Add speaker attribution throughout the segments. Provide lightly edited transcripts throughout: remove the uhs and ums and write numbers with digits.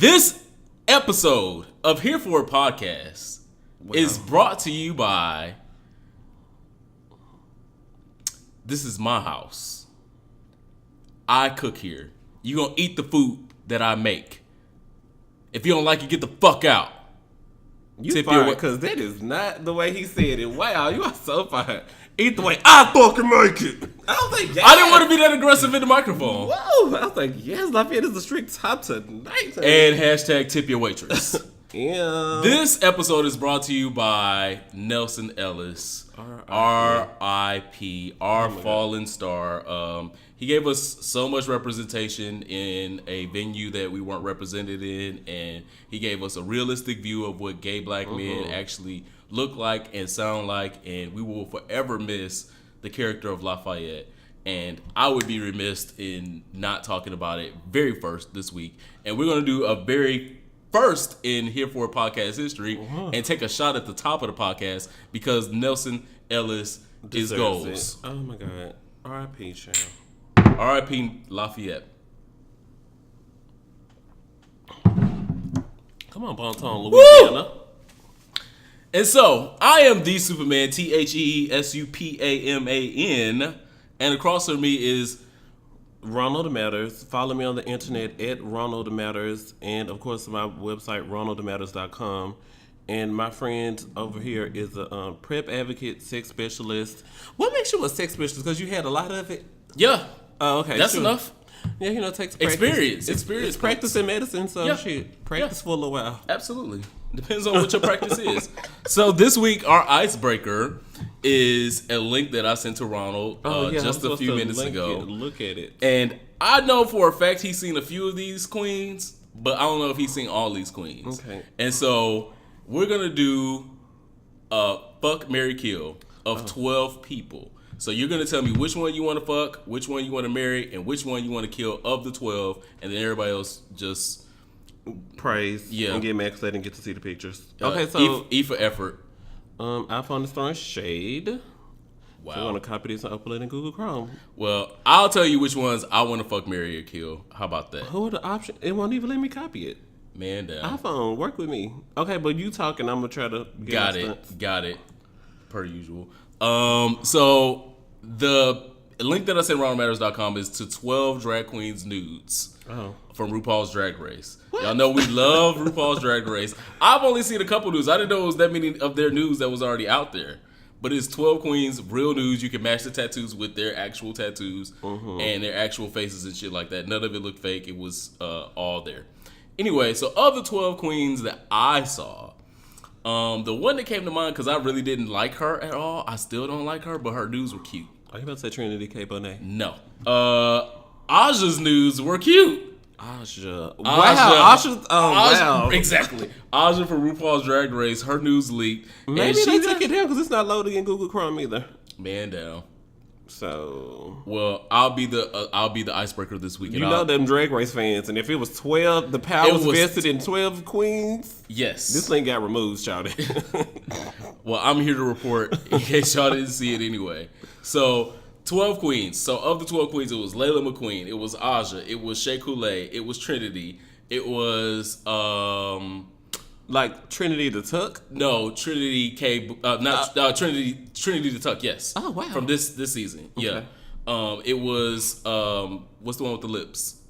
Speaker 1: This episode of Here For It Podcast is brought to you by This Is My House. I cook here. You gonna eat the food that I make. If you don't like it, get the fuck out.
Speaker 2: You fired because that is not the way he said it. Wow, you are so fired. Eat the way I fucking make it. I was like, yes.
Speaker 1: I didn't want to be that aggressive in the microphone.
Speaker 2: Whoa. I was like, yes, Lafayette is a strict top tonight.
Speaker 1: And hashtag tip your waitress.
Speaker 2: Yeah.
Speaker 1: This episode is brought to you by Nelson Ellis. R.I.P. Our fallen star. He gave us so much representation in a venue that we weren't represented in, and he gave us a realistic view of what gay black men actually look like and sound like, and we will forever miss the character of Lafayette. And I would be remiss in not talking about it very first this week. And we're going to do a very first in Here For It Podcast history and take a shot at the top of the podcast because Nelson Ellis is goals.
Speaker 2: Oh my God. R.I.P. child.
Speaker 1: R.I.P. Lafayette.
Speaker 2: Come on, Bonton, Louisiana.
Speaker 1: Woo! And so, I am the Superman, TheSupaman, and across from me is
Speaker 2: Ronald Matters. Follow me on the internet at Ronald Matters, and of course my website ronaldmatters.com. And my friend over here is a prep advocate, sex specialist. What makes you a sex specialist? Because you had a lot of it.
Speaker 1: Yeah.
Speaker 2: Oh, okay.
Speaker 1: That's enough.
Speaker 2: Yeah, you know, it takes
Speaker 1: practice.
Speaker 2: It's practice in medicine, so practice for a little while.
Speaker 1: Absolutely. Depends on what your practice is. So this week, our icebreaker is a link that I sent to Ronald just a few minutes ago.
Speaker 2: Look at it.
Speaker 1: And I know for a fact he's seen a few of these queens, but I don't know if he's seen all these queens.
Speaker 2: Okay.
Speaker 1: And so we're going to do a fuck, marry, kill of 12 people. So you're going to tell me which one you want to fuck, which one you want to marry, and which one you want to kill of the 12, and then everybody else just
Speaker 2: praise and get mad because they didn't get to see the pictures. Okay,
Speaker 1: so E for effort.
Speaker 2: iPhone is throwing shade.
Speaker 1: Wow.
Speaker 2: So I'm going to copy this and upload it in Google Chrome.
Speaker 1: Well, I'll tell you which ones I want to fuck, marry, or kill. How about that?
Speaker 2: Who are the options? It won't even let me copy it.
Speaker 1: Man down.
Speaker 2: iPhone, work with me. Okay, but you talking, I'm going to try to get
Speaker 1: Got it. Per usual. So the link that I sent ronaldmatters.com is to 12 drag queens nudes from RuPaul's Drag Race. What? Y'all know we love RuPaul's Drag Race. I've only seen a couple nudes. I didn't know it was that many of their nudes that was already out there. But it's 12 queens, real nudes. You can match the tattoos with their actual tattoos and their actual faces and shit like that. None of it looked fake. It was all there. Anyway, so of the 12 queens that I saw, the one that came to mind, because I really didn't like her at all. I still don't like her, but her nudes were cute.
Speaker 2: Are you about to say Trinity K. Bonet?
Speaker 1: No. Aja's nudes were cute.
Speaker 2: Aja. Wow. Wow.
Speaker 1: Exactly. Aja from RuPaul's Drag Race. Her news leaked.
Speaker 2: Maybe they took it down because it's not loading in Google Chrome either.
Speaker 1: Man down.
Speaker 2: So,
Speaker 1: well, I'll be the icebreaker this week.
Speaker 2: You know them Drag Race fans, and if it was 12, the power was vested in 12 queens.
Speaker 1: Yes,
Speaker 2: this thing got removed, shouted.
Speaker 1: Well, I'm here to report in case y'all didn't see it anyway. So 12 queens. So of the 12 queens, it was Layla McQueen, it was Aja, it was Shea Coulee, it was Trinity, it was
Speaker 2: like Trinity the Tuck?
Speaker 1: No, Trinity K. Trinity the Tuck. Yes.
Speaker 2: Oh wow.
Speaker 1: From this season. Okay. Yeah. It was what's the one with the lips?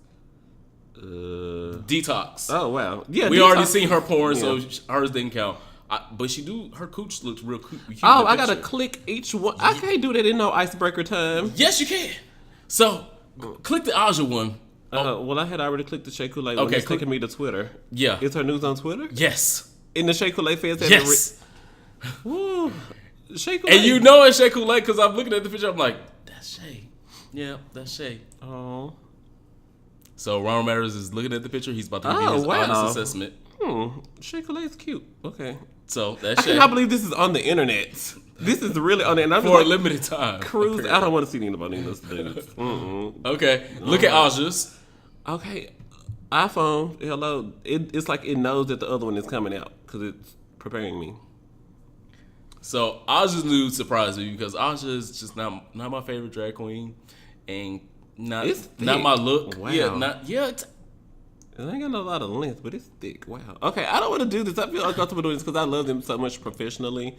Speaker 1: Detox.
Speaker 2: Oh wow. Yeah.
Speaker 1: We already seen her porn, so hers didn't count. But her cooch looks real cute.
Speaker 2: I gotta click each one. I can't do that in no icebreaker time.
Speaker 1: Yes, you can. So click the Aja one.
Speaker 2: Well, I had already clicked the Shea Coulee one. It's taking me to Twitter.
Speaker 1: Yeah.
Speaker 2: Is her news on Twitter?
Speaker 1: Yes.
Speaker 2: In the Shea Coulee fans?
Speaker 1: Yes.
Speaker 2: Woo. Shea Coulee.
Speaker 1: And you know it's Shea Coulee because I'm looking at the picture. I'm like, that's Shea. Yeah, that's Shea.
Speaker 2: Oh.
Speaker 1: So Ronald Matters is looking at the picture. He's about to give me his honest assessment.
Speaker 2: Shea Coulee is cute. Okay.
Speaker 1: So that's Shea.
Speaker 2: I cannot believe this is on the internet. This is really on the internet.
Speaker 1: For a limited time.
Speaker 2: Cruise. Apparently. I don't want to see anybody in this dudes.
Speaker 1: Okay. Look at Aja's.
Speaker 2: Okay, iPhone, hello. It's like it knows that the other one is coming out because it's preparing me.
Speaker 1: So Aja's nude surprised me because Aja is just not my favorite drag queen, and not my look.
Speaker 2: Wow.
Speaker 1: Yeah,
Speaker 2: It ain't got a lot of length, but it's thick. Wow. Okay, I don't want to do this. I feel uncomfortable doing this because I love them so much professionally.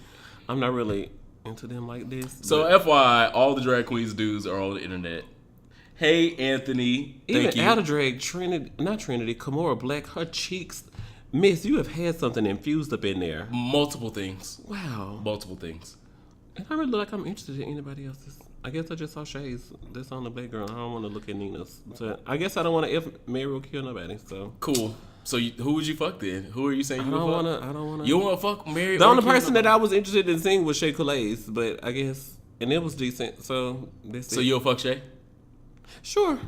Speaker 2: I'm not really into them like this.
Speaker 1: So FYI, all the drag queens dudes are on the internet. Hey, Anthony. Thank you.
Speaker 2: Out of drag, Kimora Black, her cheeks. Miss, you have had something infused up in there.
Speaker 1: Multiple things.
Speaker 2: Wow.
Speaker 1: Multiple things.
Speaker 2: And I really look like I'm interested in anybody else's. I guess I just saw Shay's. That's on the black girl. I don't want to look at Nina's. So I guess I don't want to marry or kill nobody. So
Speaker 1: cool. So who would you fuck then? Who are you saying you would fuck?
Speaker 2: I don't want to.
Speaker 1: You want to fuck Mary?
Speaker 2: The only person that I was interested in seeing was Shay Coulee's, but I guess, and it was decent. So
Speaker 1: you'll fuck Shay?
Speaker 2: Sure.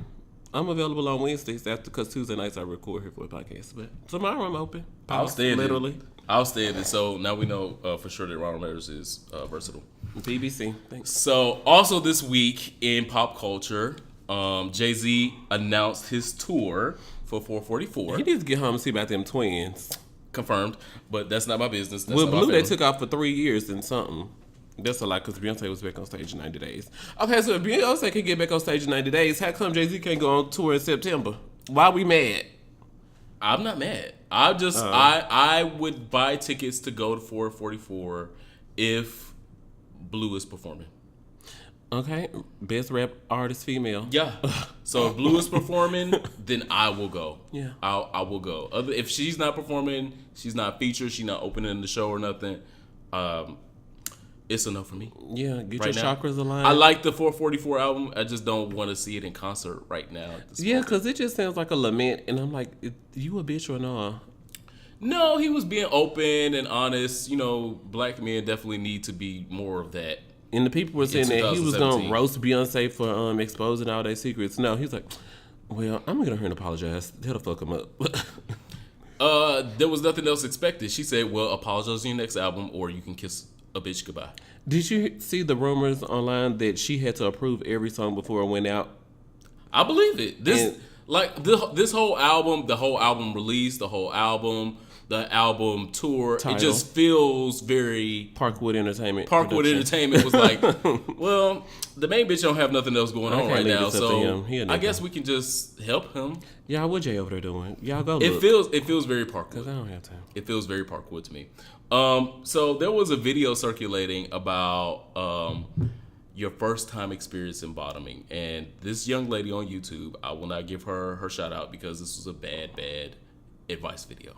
Speaker 2: I'm available on Wednesdays because Tuesday nights I record here for a podcast. But tomorrow I'm open.
Speaker 1: Outstanding.
Speaker 2: Literally.
Speaker 1: Outstanding. So now we know for sure that Ronald Letters is versatile.
Speaker 2: BBC. Thanks.
Speaker 1: So also this week in pop culture, Jay-Z announced his tour for 444.
Speaker 2: He needs to get home and see about them twins.
Speaker 1: Confirmed, but that's not my business. That's
Speaker 2: With Blue, they took off for 3 years and something. That's a lot because Beyonce was back on stage in 90 days. Okay, so if Beyonce can get back on stage in 90 days, how come Jay-Z can't go on tour in September? Why we mad?
Speaker 1: I'm not mad. I would buy tickets to go to 444 if Blue is performing.
Speaker 2: Okay, best rap artist female.
Speaker 1: Yeah. So if Blue is performing, then I will go.
Speaker 2: Yeah,
Speaker 1: I will go. If she's not performing, she's not featured, she's not opening the show or nothing. It's a no for me.
Speaker 2: Yeah, get
Speaker 1: right
Speaker 2: your
Speaker 1: now.
Speaker 2: chakras aligned.
Speaker 1: I like the 444 album. I just don't want to see it in concert right now.
Speaker 2: Yeah, because it just sounds like a lament, and I'm like, you a bitch or no?
Speaker 1: No, he was being open and honest. You know, black men definitely need to be more of that.
Speaker 2: And the people were saying that he was going to roast Beyonce for exposing all their secrets. No, he's like, well, I'm going to go her and apologize. That'll fuck him up.
Speaker 1: There was nothing else expected. She said, well, apologize on your next album or you can kiss a bitch goodbye.
Speaker 2: Did you see the rumors online that she had to approve every song before it went out?
Speaker 1: I believe it. This whole album, the whole album release, the whole album, the album tour, title. It just feels very
Speaker 2: Parkwood Entertainment.
Speaker 1: Parkwood Entertainment was like, well, the main bitch don't have nothing else going on right now, so I guess we can just help him.
Speaker 2: Yeah, what Jay over there doing? Y'all go.
Speaker 1: It feels very Parkwood.
Speaker 2: Cause I don't have time.
Speaker 1: It feels very Parkwood to me. So there was a video circulating about your first time experience in bottoming, and this young lady on YouTube, I will not give her shout out because this was a bad advice video.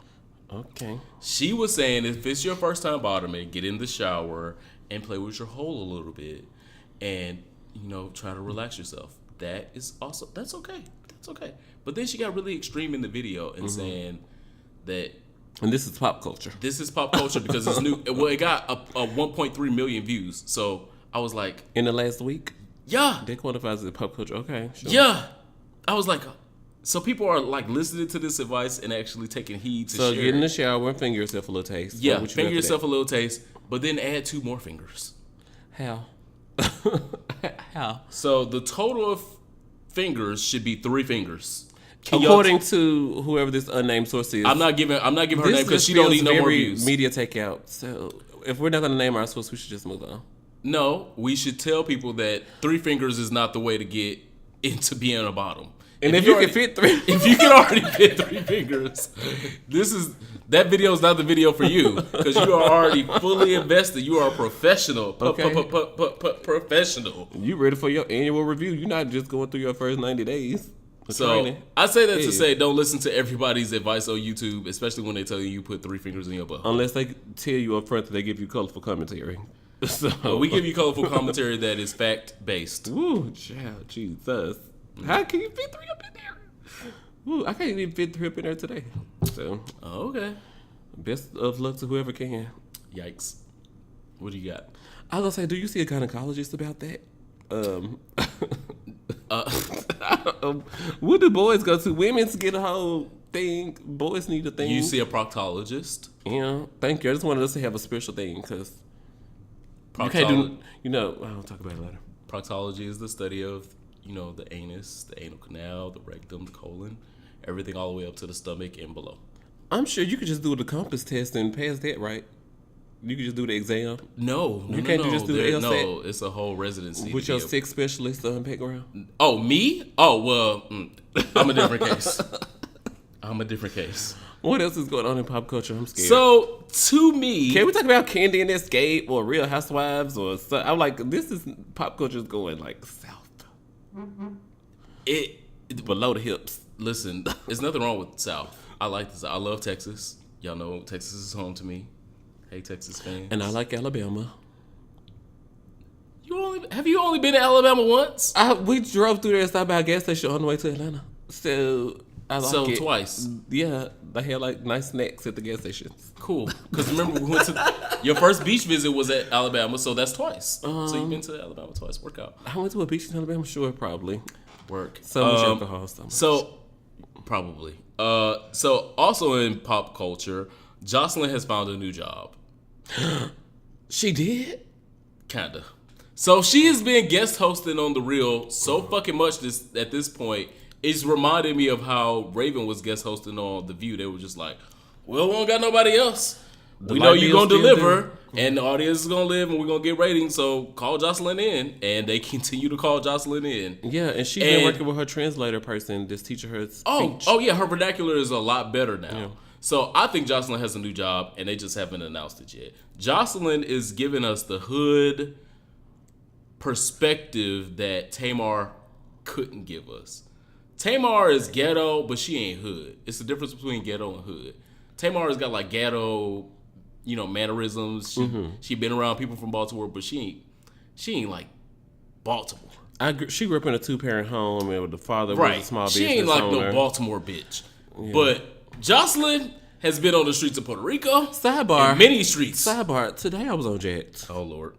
Speaker 2: Okay.
Speaker 1: She was saying if it's your first time bottoming, get in the shower and play with your hole a little bit, and try to relax yourself. That's okay. That's okay. But then she got really extreme in the video and saying that.
Speaker 2: And this is pop culture.
Speaker 1: This is pop culture because it's new. Well, it got a 1.3 million views. So I was like,
Speaker 2: in the last week.
Speaker 1: Yeah.
Speaker 2: That qualifies as pop culture. Okay. Sure.
Speaker 1: Yeah. I was like. So people are like listening to this advice and actually taking heed to share.
Speaker 2: So get in the shower and finger yourself a little taste.
Speaker 1: Yeah, finger yourself a little taste, but then add 2 more fingers.
Speaker 2: How? How?
Speaker 1: So the total of fingers should be 3 fingers.
Speaker 2: According to whoever this unnamed source is.
Speaker 1: I'm not giving her name because she don't need no more views.
Speaker 2: Media takeout. So if we're not going to name our source, we should just move on.
Speaker 1: No, we should tell people that 3 fingers is not the way to get into being a bottom.
Speaker 2: And if you can fit 3,
Speaker 1: if you can already fit 3 fingers, that video is not the video for you because you are already fully invested. You are a professional.
Speaker 2: Okay.
Speaker 1: Professional.
Speaker 2: You ready for your annual review? You're not just going through your first 90 days.
Speaker 1: So I say that to say don't listen to everybody's advice on YouTube, especially when they tell you put 3 fingers in your butt.
Speaker 2: Unless they tell you up front that they give you colorful commentary. So
Speaker 1: we give you colorful commentary that is fact based.
Speaker 2: Ooh, child, Jesus. How can you fit 3 up in there? Ooh, I can't even fit 3 up in there today. So,
Speaker 1: okay.
Speaker 2: Best of luck to whoever can.
Speaker 1: Yikes. What do you got?
Speaker 2: I was gonna say, do you see a gynecologist about that? What do boys go to? Women's get a whole thing. Boys need a thing.
Speaker 1: You see a proctologist?
Speaker 2: Yeah. Thank you. I just wanted us to have a special thing because you can't do. I'll talk about it later.
Speaker 1: Proctology is the study of the anus, the anal canal, the rectum, the colon, everything all the way up to the stomach and below.
Speaker 2: I'm sure you could just do the compass test and pass that, right? You could just do the exam.
Speaker 1: No,
Speaker 2: you can't just do the LSAT.
Speaker 1: No, it's a whole residency.
Speaker 2: With your sex specialist background.
Speaker 1: Oh, me? Oh, well, I'm a different case. I'm a different case.
Speaker 2: What else is going on in pop culture? I'm scared.
Speaker 1: So, to me...
Speaker 2: Can we talk about Candy and Escape or Real Housewives? I'm like, this is... Pop culture is going, like, south.
Speaker 1: It
Speaker 2: below the hips.
Speaker 1: Listen, there's nothing wrong with South. I like this. I love Texas. Y'all know Texas is home to me. Hey, Texas fans.
Speaker 2: And I like Alabama.
Speaker 1: Have you only been to Alabama once?
Speaker 2: We drove through there and stopped by a gas station on the way to Atlanta. So I like it.
Speaker 1: Twice.
Speaker 2: Yeah, they had like nice snacks at the gas stations.
Speaker 1: Cool. Because remember, we went to your first beach visit was at Alabama, so that's twice. So you've been to Alabama twice. Work out.
Speaker 2: I went to a beach in Alabama, sure, probably.
Speaker 1: Work.
Speaker 2: So much alcohol.
Speaker 1: So probably. So also in pop culture, Jocelyn has found a new job.
Speaker 2: She did?
Speaker 1: Kinda. So she has been guest hosting on The Real so fucking much at this point. It's reminded me of how Raven was guest hosting on The View. They were just like, well, we don't got nobody else. We know you're going to deliver, and the audience is going to live, and we're going to get ratings, so call Jocelyn in. And they continue to call Jocelyn in.
Speaker 2: Yeah, and she's been working with her translator person that's teaching her speech.
Speaker 1: Oh, yeah, her vernacular is a lot better now. Yeah. So I think Jocelyn has a new job, and they just haven't announced it yet. Jocelyn is giving us the hood perspective that Tamar couldn't give us. Tamar is ghetto, but she ain't hood. It's the difference between ghetto and hood. Tamar has got like ghetto, mannerisms. She been around people from Baltimore, but she ain't like Baltimore.
Speaker 2: She grew up in a 2-parent home, and the father was a small business
Speaker 1: She ain't like
Speaker 2: owner.
Speaker 1: no Baltimore bitch. Yeah. But Jocelyn has been on the streets of Puerto Rico.
Speaker 2: Sidebar.
Speaker 1: And many streets.
Speaker 2: Sidebar. Today I was on Jacked.
Speaker 1: Oh, Lord.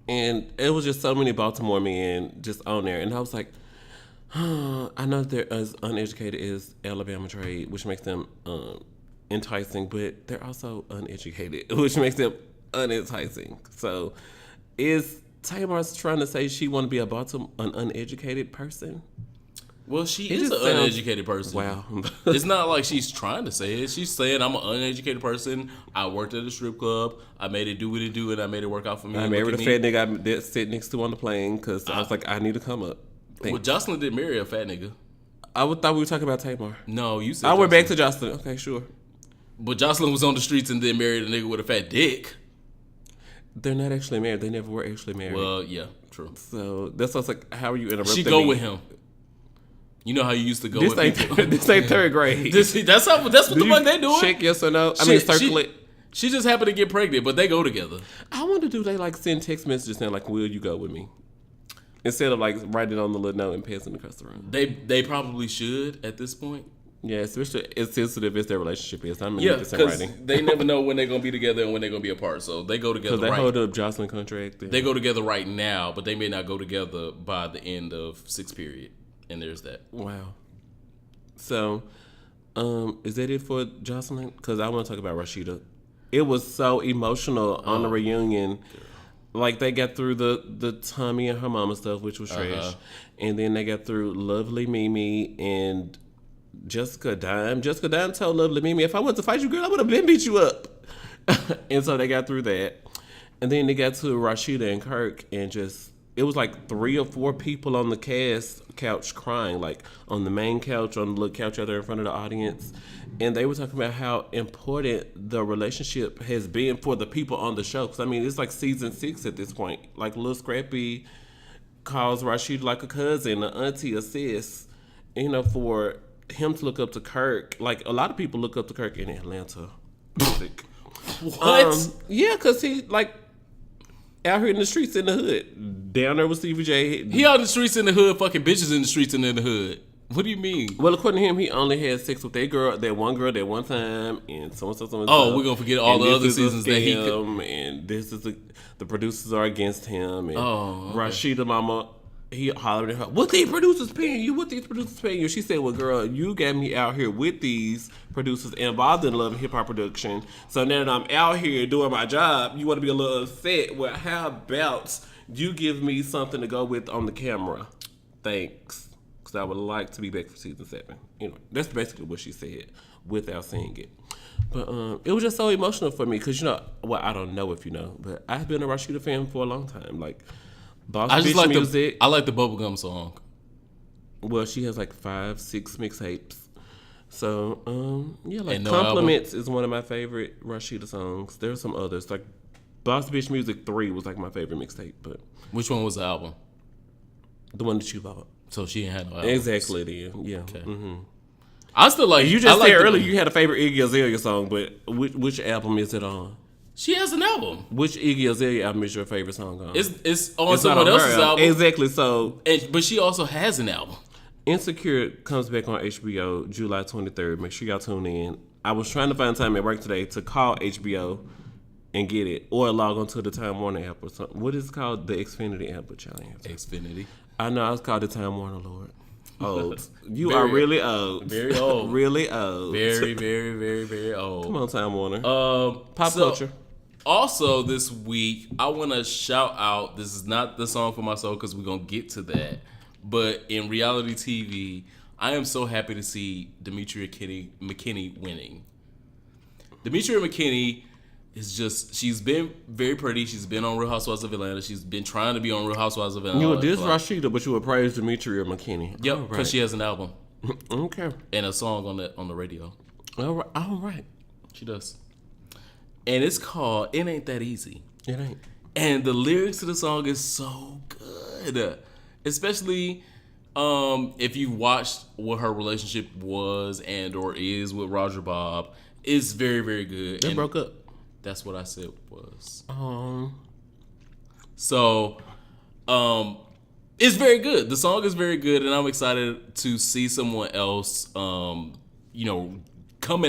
Speaker 2: And it was just so many Baltimore men just on there. And I was like, I know they're as uneducated as Alabama trade, which makes them enticing, but they're also uneducated, which makes them unenticing. So is Tamar trying to say she want to be an uneducated person?
Speaker 1: Well, she is an uneducated person.
Speaker 2: Wow.
Speaker 1: It's not like she's trying to say it. She's saying, I'm an uneducated person. I worked at a strip club. I made it do what it do, and I made it work out for me.
Speaker 2: I married a fat nigga I sit next to on the plane because I was like, I need to come up.
Speaker 1: Well, Jocelyn did marry a fat nigga.
Speaker 2: I thought we were talking about Tamar.
Speaker 1: No, you said
Speaker 2: I went back to Jocelyn. Okay, sure.
Speaker 1: But Jocelyn was on the streets and then married a nigga with a fat dick.
Speaker 2: They're not actually married. They never were actually married.
Speaker 1: Well, yeah, true.
Speaker 2: So that's why I was like, how are you interrupting me?
Speaker 1: She go with him. You know how you used to go with people.
Speaker 2: This ain't third grade.
Speaker 1: That's what the fuck they doing.
Speaker 2: Check yes or no. Circle it.
Speaker 1: She just happened to get pregnant, but they go together.
Speaker 2: I wonder, do they like send text messages saying like, will you go with me? Instead of like writing on the little note and passing across the room.
Speaker 1: They probably should at this point.
Speaker 2: Yeah, especially as sensitive as their relationship is. I'm
Speaker 1: because they never know when they're gonna be together and when they're gonna be apart. So they go together.
Speaker 2: Because they hold up Jocelyn contract.
Speaker 1: They go together right now, but they may not go together by the end of 6th period. And there's that.
Speaker 2: Wow. So, is that it for Jocelyn? Because I want to talk about Rashida. It was so emotional on the reunion. Like, they got through the Tommy and her mama stuff, which was trash. And then they got through Lovely Mimi and Jessica Dime. Jessica Dime told Lovely Mimi, if I wanted to fight you, girl, I would have been beat you up. And so they got through that. And then they got to Rashida and Kirk and just... It was like 3 or 4 people on the cast couch crying, like on the main couch, on the little couch out there in front of the audience. And they were talking about how important the relationship has been for the people on the show. Because, I mean, it's like season 6 at this point. Like, Lil Scrappy calls Rashida like a cousin, an auntie, a sis. For him to look up to Kirk. Like, a lot of people look up to Kirk in Atlanta.
Speaker 1: What?
Speaker 2: Yeah, because he, like... out here in the streets in the hood. Down there with Stevie J.
Speaker 1: He out in the streets in the hood, fucking bitches in the streets and in the hood. What do you mean?
Speaker 2: Well, according to him, he only had sex with that one girl, that one time, and so and so.
Speaker 1: Oh, we're gonna forget all the other seasons that he
Speaker 2: could. And this is the producers are against him. And Rashida mama, he hollered at her, what these producers paying you? What these producers paying you? She said, well, girl, you got me out here with these producers involved in Love and Hip Hop production. So now that I'm out here doing my job, you want to be a little upset. Well, how about you give me something to go with on the camera? Thanks. Because I would like to be back for season 7. That's basically what she said without saying it. But it was just so emotional for me because, I don't know if you know, but I've been a Rashida fan for a long time. Like, Boss Bitch Music.
Speaker 1: I like the Bubblegum song.
Speaker 2: Well, she has like 5, 6 mixtapes. So, like
Speaker 1: And no
Speaker 2: Compliments is one of my favorite Rashida songs. There's some others. Like Boss Bitch Music 3 was like my favorite mixtape, but
Speaker 1: Which one was the album?
Speaker 2: the one that you bought.
Speaker 1: So she ain't had no album.
Speaker 2: Exactly, then. Yeah.
Speaker 1: Okay.
Speaker 2: Mm-hmm.
Speaker 1: I still like.
Speaker 2: You just
Speaker 1: I like
Speaker 2: said earlier you had a favorite Iggy Azalea song, but which album is it on?
Speaker 1: She has an album.
Speaker 2: Which Iggy Azalea album is your favorite song on?
Speaker 1: It's on
Speaker 2: It's not
Speaker 1: someone
Speaker 2: on her
Speaker 1: else's album.
Speaker 2: Exactly. So,
Speaker 1: But she also has an album.
Speaker 2: Insecure comes back on HBO July 23rd. Make sure y'all tune in. I was trying to find time at work today to call HBO and get it, or log on to the Time Warner app or something. What is it called? The Xfinity app, but y'all ain't have to.
Speaker 1: Xfinity.
Speaker 2: I know I was called the Time Warner Lord. Old. You
Speaker 1: Very-
Speaker 2: are really old.
Speaker 1: very old.
Speaker 2: Really old.
Speaker 1: Very, very, very, very old.
Speaker 2: Come on, Time Warner.
Speaker 1: Pop
Speaker 2: culture.
Speaker 1: Also, this week, I want to shout out. This is not the song for my soul because we're gonna get to that. But in reality TV, I am so happy to see Demetria McKinney winning. Demetria McKinney is she's been very pretty. She's been on Real Housewives of Atlanta. She's been trying to be on Real Housewives of Atlanta.
Speaker 2: You would diss Rashida, but you would praise Demetria McKinney.
Speaker 1: Yep, because she has an album
Speaker 2: Okay.
Speaker 1: and a song on the radio.
Speaker 2: All right.
Speaker 1: She does. And it's called It Ain't That Easy.
Speaker 2: It ain't.
Speaker 1: And the lyrics to the song is so good. Especially if you watched what her relationship was and or is with Roger Bob. It's very, very good.
Speaker 2: They broke up.
Speaker 1: That's what I said was.
Speaker 2: Um,
Speaker 1: So, it's very good. The song is very good, and I'm excited to see someone else, coming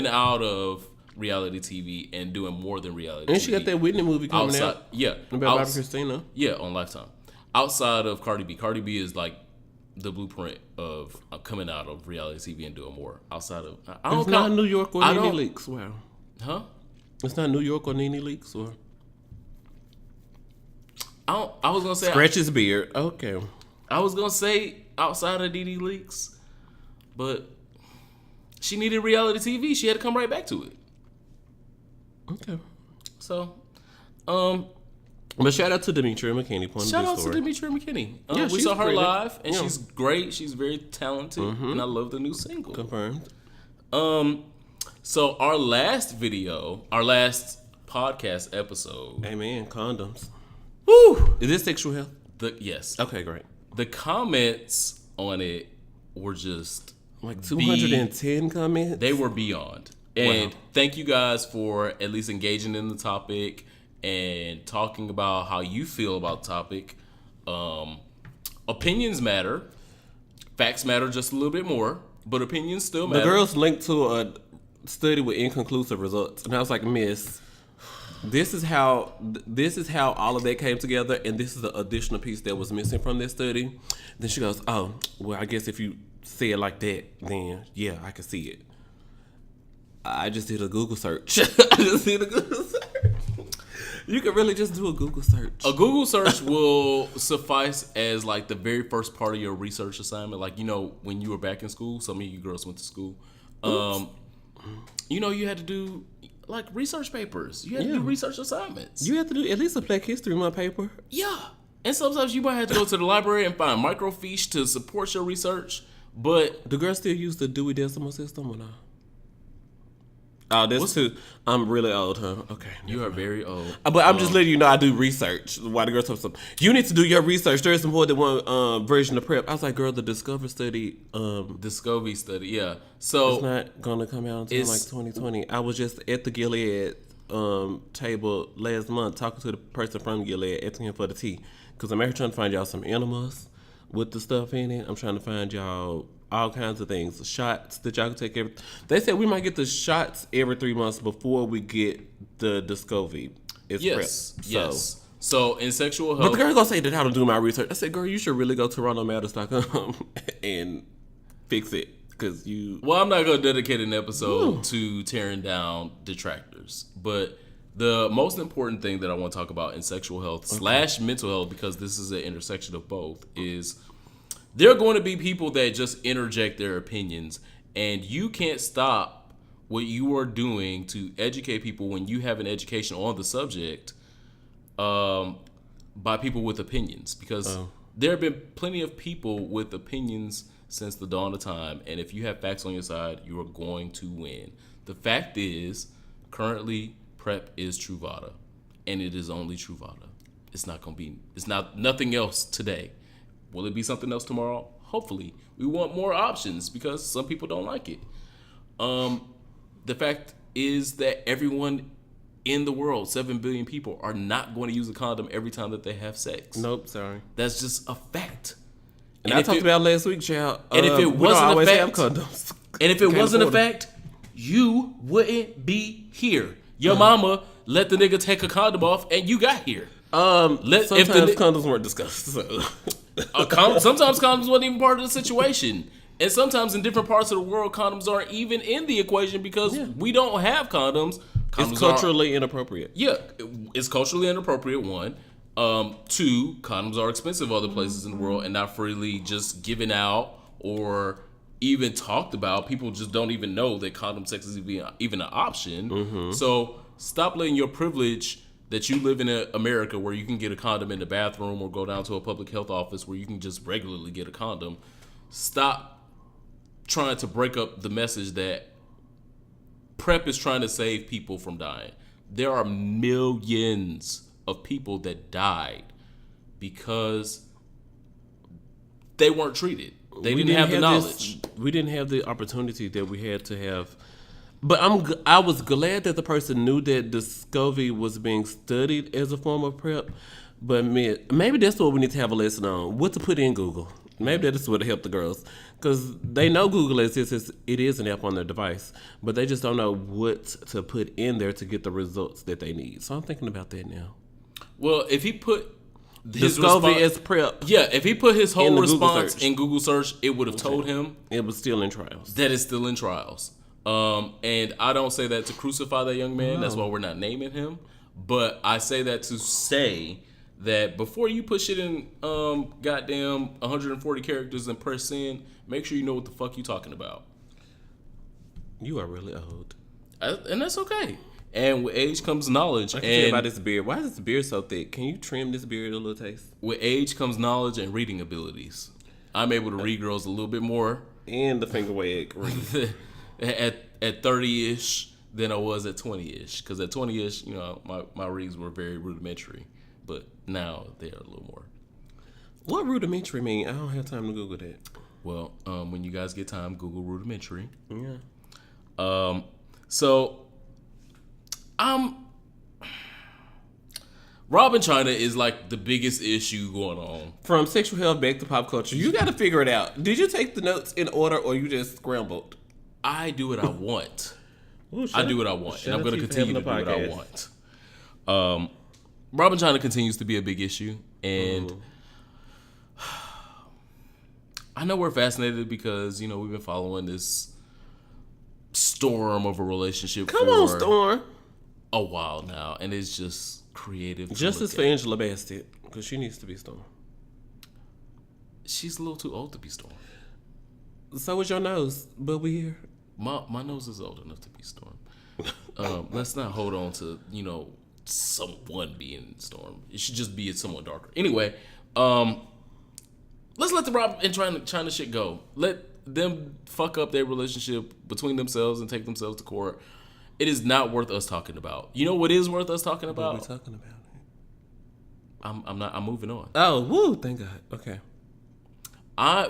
Speaker 1: out of reality TV and doing more than reality
Speaker 2: and
Speaker 1: TV.
Speaker 2: she got that Whitney movie coming out.
Speaker 1: Yeah.
Speaker 2: About Bobby Christina.
Speaker 1: Yeah, on Lifetime. Outside of Cardi B. Cardi B is like the blueprint of coming out of reality TV and doing more. Outside of...
Speaker 2: It's not New York or Nene Leakes. Wow.
Speaker 1: Huh?
Speaker 2: It's not New York or Nene Leakes or...
Speaker 1: I was going to say...
Speaker 2: Scratch his beard. Okay.
Speaker 1: I was going to say outside of DD Leaks, but she needed reality TV. She had to come right back to it.
Speaker 2: Okay.
Speaker 1: So,
Speaker 2: but shout out to Demetria McKinney.
Speaker 1: shout out to Demetria McKinney.
Speaker 2: Yeah,
Speaker 1: we
Speaker 2: she's
Speaker 1: saw her
Speaker 2: pretty.
Speaker 1: live, and
Speaker 2: Yeah.
Speaker 1: she's great. She's very talented, and I love the new single.
Speaker 2: Confirmed.
Speaker 1: So our last podcast episode.
Speaker 2: Amen. Condoms.
Speaker 1: Woo!
Speaker 2: Is this sexual health?
Speaker 1: Yes.
Speaker 2: Okay, great.
Speaker 1: The comments on it were just
Speaker 2: Like 210 comments?
Speaker 1: They were beyond. And
Speaker 2: Wow.
Speaker 1: thank you guys for at least engaging in the topic and talking about how you feel about the topic. Opinions matter. Facts matter just a little bit more, but opinions still matter.
Speaker 2: The girls linked to a study with inconclusive results. And I was like, Miss, this is how all of that came together, and this is the additional piece that was missing from this study. Then she goes, oh, well, I guess if you say it like that, then yeah, I can see it. I just did a Google search. You can really just do a Google search.
Speaker 1: A Google search will suffice as like the very first part of your research assignment. Like, when you were back in school, some of you girls went to school. You had to do like research papers. You had to do research assignments.
Speaker 2: You have to do at least a Black History Month paper.
Speaker 1: Yeah. And sometimes you might have to go to the library and find microfiche to support your research. But
Speaker 2: the girls still use the Dewey Decimal System or not? Oh, that's too. I'm really old, huh? Okay.
Speaker 1: You are very old.
Speaker 2: But I'm just letting you know I do research. Why the girls have some? You need to do your research. There's more than one version of prep. I was like, girl, the Discover study.
Speaker 1: Discovery study, yeah. So
Speaker 2: it's not gonna come out until like 2020. I was just at the Gilead table last month talking to the person from Gilead, asking him for the tea, because I'm actually trying to find y'all some enemas with the stuff in it. I'm trying to find y'all all kinds of things, shots that y'all can take They said we might get the shots every 3 months before we get the Descovy.
Speaker 1: Yes,
Speaker 2: prep.
Speaker 1: yes. So in sexual health,
Speaker 2: But the girl gonna say that I don't do my research. I said, girl, you should really go to TorontoMatters.com and fix it, because you.
Speaker 1: Well, I'm not gonna dedicate an episode to tearing down detractors, but the most important thing that I want to talk about in sexual health / mental health, because this is an intersection of both, is there are going to be people that just interject their opinions, and you can't stop what you are doing to educate people when you have an education on the subject by people with opinions. Because there have been plenty of people with opinions since the dawn of time. And if you have facts on your side, you are going to win. The fact is, currently, PrEP is Truvada. And it is only Truvada. It's nothing else today. Will it be something else tomorrow? Hopefully. We want more options because some people don't like it. The fact is that everyone in the world, 7 billion people, are not going to use a condom every time that they have sex.
Speaker 2: Nope, sorry.
Speaker 1: That's just a fact.
Speaker 2: And I talked about last week, child.
Speaker 1: And if it wasn't a fact,
Speaker 2: condoms.
Speaker 1: And if it wasn't a fact, you wouldn't be here. Your mama let the nigga take a condom off, and you got here.
Speaker 2: Sometimes condoms weren't discussed. So.
Speaker 1: Sometimes condoms wasn't even part of the situation. And sometimes in different parts of the world, condoms aren't even in the equation because we don't have condoms.
Speaker 2: It's culturally inappropriate.
Speaker 1: Yeah, it's culturally inappropriate, one. Two, condoms are expensive other places in the world and not freely just given out or even talked about. People just don't even know that condom sex is even an option. Mm-hmm. So stop letting your privilege that you live in America where you can get a condom in the bathroom or go down to a public health office where you can just regularly get a condom. Stop trying to break up the message that PrEP is trying to save people from dying. There are millions of people that died because they weren't treated. They didn't have the knowledge.
Speaker 2: We didn't have the opportunity that we had to have. But I was glad that the person knew that Descovy was being studied as a form of PrEP. But maybe that's what we need to have a lesson on. What to put in Google. Maybe that is what help the girls. Because they know Google exists. It is an app on their device. But they just don't know what to put in there to get the results that they need. So I'm thinking about that now.
Speaker 1: Well, if he put his
Speaker 2: Descovy as PrEP.
Speaker 1: Yeah, if he put his whole response in Google search, it would have told him.
Speaker 2: It was still in trials.
Speaker 1: That it's still in trials. And I don't say that to crucify that young man. No. That's why we're not naming him. But I say that to say that before you put shit in goddamn 140 characters and press send, make sure you know what the fuck you talking about.
Speaker 2: You are really old.
Speaker 1: And that's okay. And with age comes knowledge.
Speaker 2: I can tell about this beard. Why is this beard so thick? Can you trim this beard a little taste?
Speaker 1: With age comes knowledge and reading abilities. I'm able to read girls a little bit more.
Speaker 2: And the finger wag read.
Speaker 1: at 30-ish than I was at 20-ish. Because at 20-ish, my reads were very rudimentary. But now they are a little more.
Speaker 2: What rudimentary mean? I don't have time to Google that.
Speaker 1: Well, when you guys get time, Google rudimentary.
Speaker 2: Yeah.
Speaker 1: Rob in China is like the biggest issue going on.
Speaker 2: From sexual health back to pop culture. You got to figure it out. Did you take the notes in order or you just scrambled?
Speaker 1: I do what I want. I do what I want. And I'm going to continue to do what I want. Rob in China continues to be a big issue. And I know we're fascinated because, we've been following this storm of a relationship for
Speaker 2: Storm.
Speaker 1: a while now. And it's just creative.
Speaker 2: Justice for Angela Bassett, because she needs to be Storm.
Speaker 1: She's a little too old to be Storm.
Speaker 2: So is your nose, but we here.
Speaker 1: My nose is old enough to be Storm. Let's not hold on to, someone being Storm. It should just be someone darker. Anyway, let's let the Rob and China shit go. Let them fuck up their relationship between themselves and take themselves to court. It is not worth us talking about. You know what is worth us talking about?
Speaker 2: What are we talking about?
Speaker 1: I'm moving on.
Speaker 2: Oh, woo! Thank God. Okay.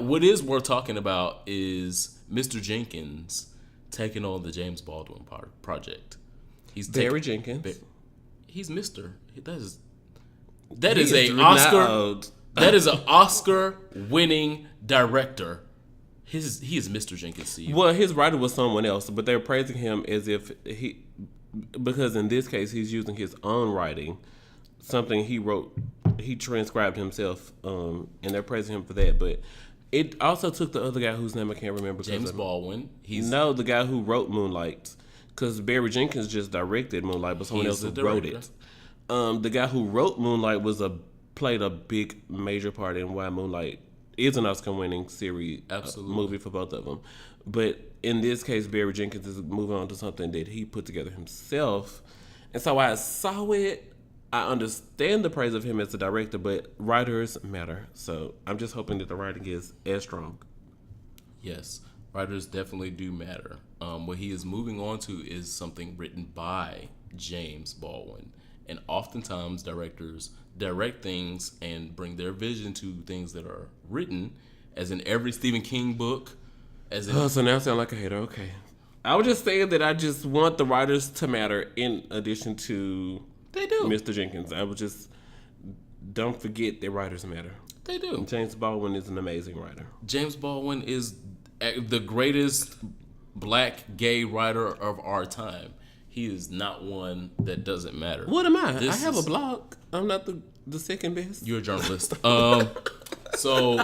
Speaker 1: What is worth talking about is Mr. Jenkins taking on the James Baldwin project. He's
Speaker 2: Barry Jenkins.
Speaker 1: He's Mr. That is an Oscar. That is an Oscar-winning director. He is Mr. Jenkins. Steve.
Speaker 2: Well, his writer was someone else, but they're praising him as if because in this case he's using his own writing, something he wrote, he transcribed himself, and they're praising him for that. But it also took the other guy whose name I can't remember.
Speaker 1: James Baldwin.
Speaker 2: The guy who wrote Moonlight, because Barry Jenkins just directed Moonlight, but someone else who wrote it. The guy who wrote Moonlight played a big major part in why Moonlight is an Oscar-winning series, movie for both of them. But in this case, Barry Jenkins is moving on to something that he put together himself. And so I saw it. I understand the praise of him as a director, but writers matter. So I'm just hoping that the writing is as strong.
Speaker 1: Yes, writers definitely do matter. What he is moving on to is something written by James Baldwin. And oftentimes directors direct things and bring their vision to things that are written, as in every Stephen King book. As in,
Speaker 2: So now I sound like a hater. Okay. I was just saying that I just want the writers to matter in addition to
Speaker 1: they do.
Speaker 2: Mr. Jenkins. I would just don't forget that writers matter.
Speaker 1: They do.
Speaker 2: And James Baldwin is an amazing writer.
Speaker 1: James Baldwin is the greatest black gay writer of our time. He is not one that doesn't matter.
Speaker 2: What am I? I have a blog. I'm not the second best.
Speaker 1: You're a journalist. So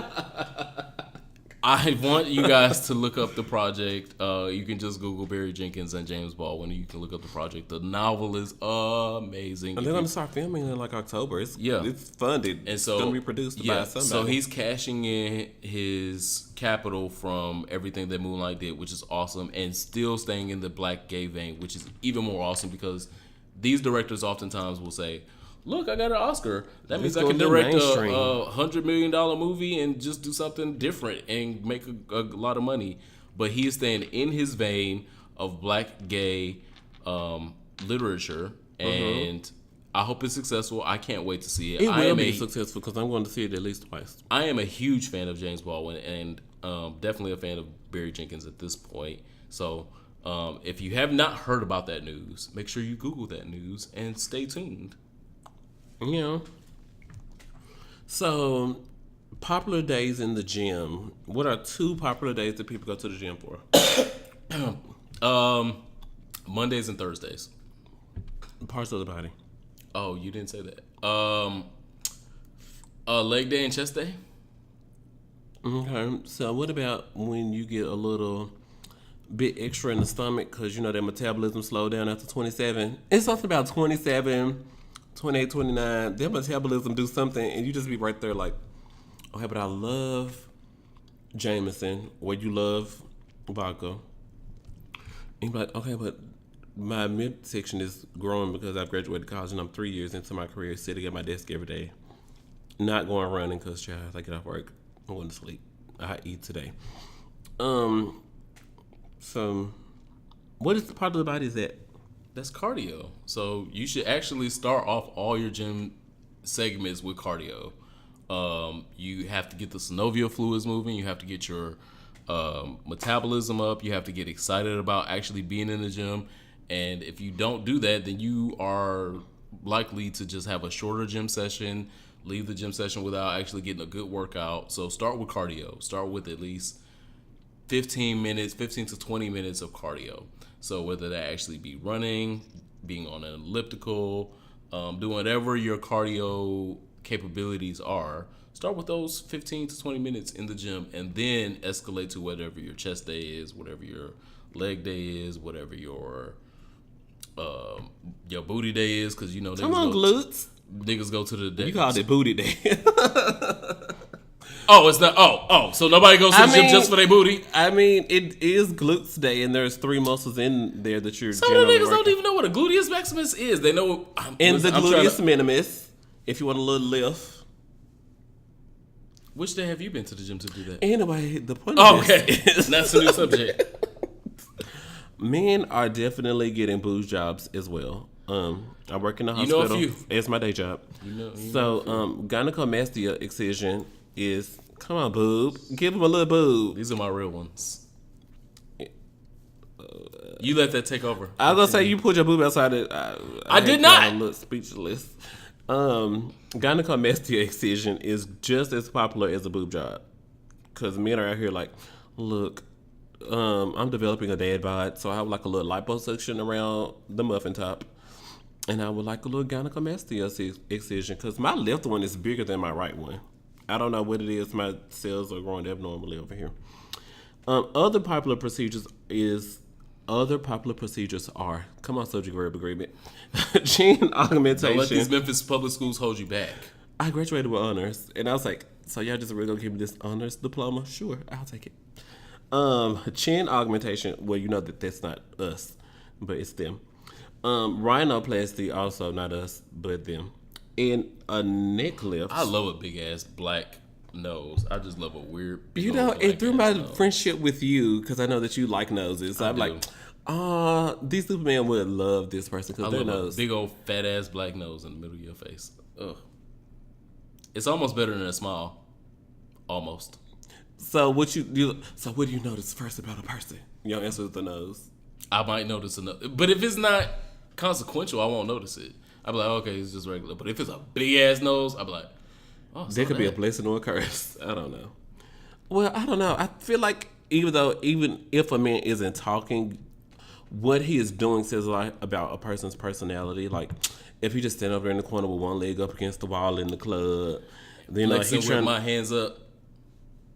Speaker 1: I want you guys to look up the project. You can just Google Barry Jenkins and James Baldwin, and you can look up the project. The novel is amazing.
Speaker 2: And they're going to start filming in like October. It's funded.
Speaker 1: And so
Speaker 2: it's going to be produced by somebody.
Speaker 1: So he's cashing in his capital from everything that Moonlight did, which is awesome, and still staying in the black gay vein, which is even more awesome because these directors oftentimes will say, look, I got an Oscar. That means I can direct a $100 million movie and just do something different and make a lot of money. But he is staying in his vein of black gay literature, and I hope it's successful. I can't wait to see it.
Speaker 2: It will be successful because I'm going to see it at least twice.
Speaker 1: I am a huge fan of James Baldwin and definitely a fan of Barry Jenkins at this point. So if you have not heard about that news, make sure you Google that news and stay tuned.
Speaker 2: Yeah. So, popular days in the gym. What are 2 popular days that people go to the gym for?
Speaker 1: Mondays and Thursdays.
Speaker 2: Parts of the body.
Speaker 1: Oh, you didn't say that. Leg day and chest day.
Speaker 2: Okay. So, what about when you get a little bit extra in the stomach because, you know, their metabolism slowed down after 27? It's something about 27... 28, 29, their metabolism do something, and you just be right there like, okay, but I love Jameson, or you love vodka. And you be like, okay, but my midsection is growing because I've graduated college and I'm 3 years into my career sitting at my desk every day, not going running because, child, I get off work, I'm going to sleep. I eat today. So, what is the part of the body is that?
Speaker 1: That's cardio. So you should actually start off all your gym segments with cardio. You have to get the synovial fluids moving. You have to get your metabolism up. You have to get excited about actually being in the gym. And if you don't do that, then you are likely to just have a shorter gym session, leave the gym session without actually getting a good workout. So start with cardio. Start with at least 15 to 20 minutes of cardio. So whether that actually be running, being on an elliptical, doing whatever your cardio capabilities are, start with those 15 to 20 minutes in the gym and then escalate to whatever your chest day is, whatever your leg day is, whatever your booty day is, because you know
Speaker 2: come on, glutes.
Speaker 1: Niggas go to the day.
Speaker 2: You called it booty day.
Speaker 1: Oh, it's not. Oh, so nobody goes to the gym just for their booty?
Speaker 2: I mean, it is glutes day, and there's 3 muscles in there that you're.
Speaker 1: Some of the niggas don't even know what a gluteus maximus is. They know.
Speaker 2: And the gluteus minimus, if you want a little lift.
Speaker 1: Which day have you been to the gym to do that?
Speaker 2: Anyway, the point of this is
Speaker 1: that's a new subject.
Speaker 2: Men are definitely getting booze jobs as well. I work in the hospital.
Speaker 1: You know a few.
Speaker 2: It's my day job. So, gynecomastia excision is, come on, boob. Give him a little boob.
Speaker 1: These are my real ones. You let that take over.
Speaker 2: I was going to say, you put your boob outside it.
Speaker 1: I did not.
Speaker 2: I'm a little speechless. Gynecomastia excision is just as popular as a boob job. Because men are out here like, look, I'm developing a dad bod, so I would like a little liposuction around the muffin top. And I would like a little gynecomastia excision because my left one is bigger than my right one. I don't know what it is. My cells are growing abnormally over here. Other popular procedures are, come on, subject verb agreement, gene augmentation.
Speaker 1: Don't let these Memphis public schools hold you back.
Speaker 2: I graduated with honors, and I was like, so y'all just really gonna give me this honors diploma? Sure, I'll take it. Chin augmentation, well, you know that's not us, but it's them. Rhinoplasty, also not us, but them. And a neck lift.
Speaker 1: I love a big ass black nose. I just love a weird.
Speaker 2: You know, and through my friendship with you, because I know that you like noses, I'm like, these Superman would love this person because their nose.
Speaker 1: A big old fat ass black nose in the middle of your face. Ugh. It's almost better than a smile. Almost.
Speaker 2: So what do you notice first about a person? Your answer is the nose.
Speaker 1: I might notice a nose, but if it's not consequential, I won't notice it. I'll be like, okay, it's just regular. But if it's a big ass nose, I'll be like, oh,
Speaker 2: there could be a blessing or a curse. I don't know. Well, I don't know. I feel like even if a man isn't talking, what he is doing says a lot about a person's personality. Like, if he just stand over in the corner with one leg up against the wall in the club, then
Speaker 1: he's trying my hands up.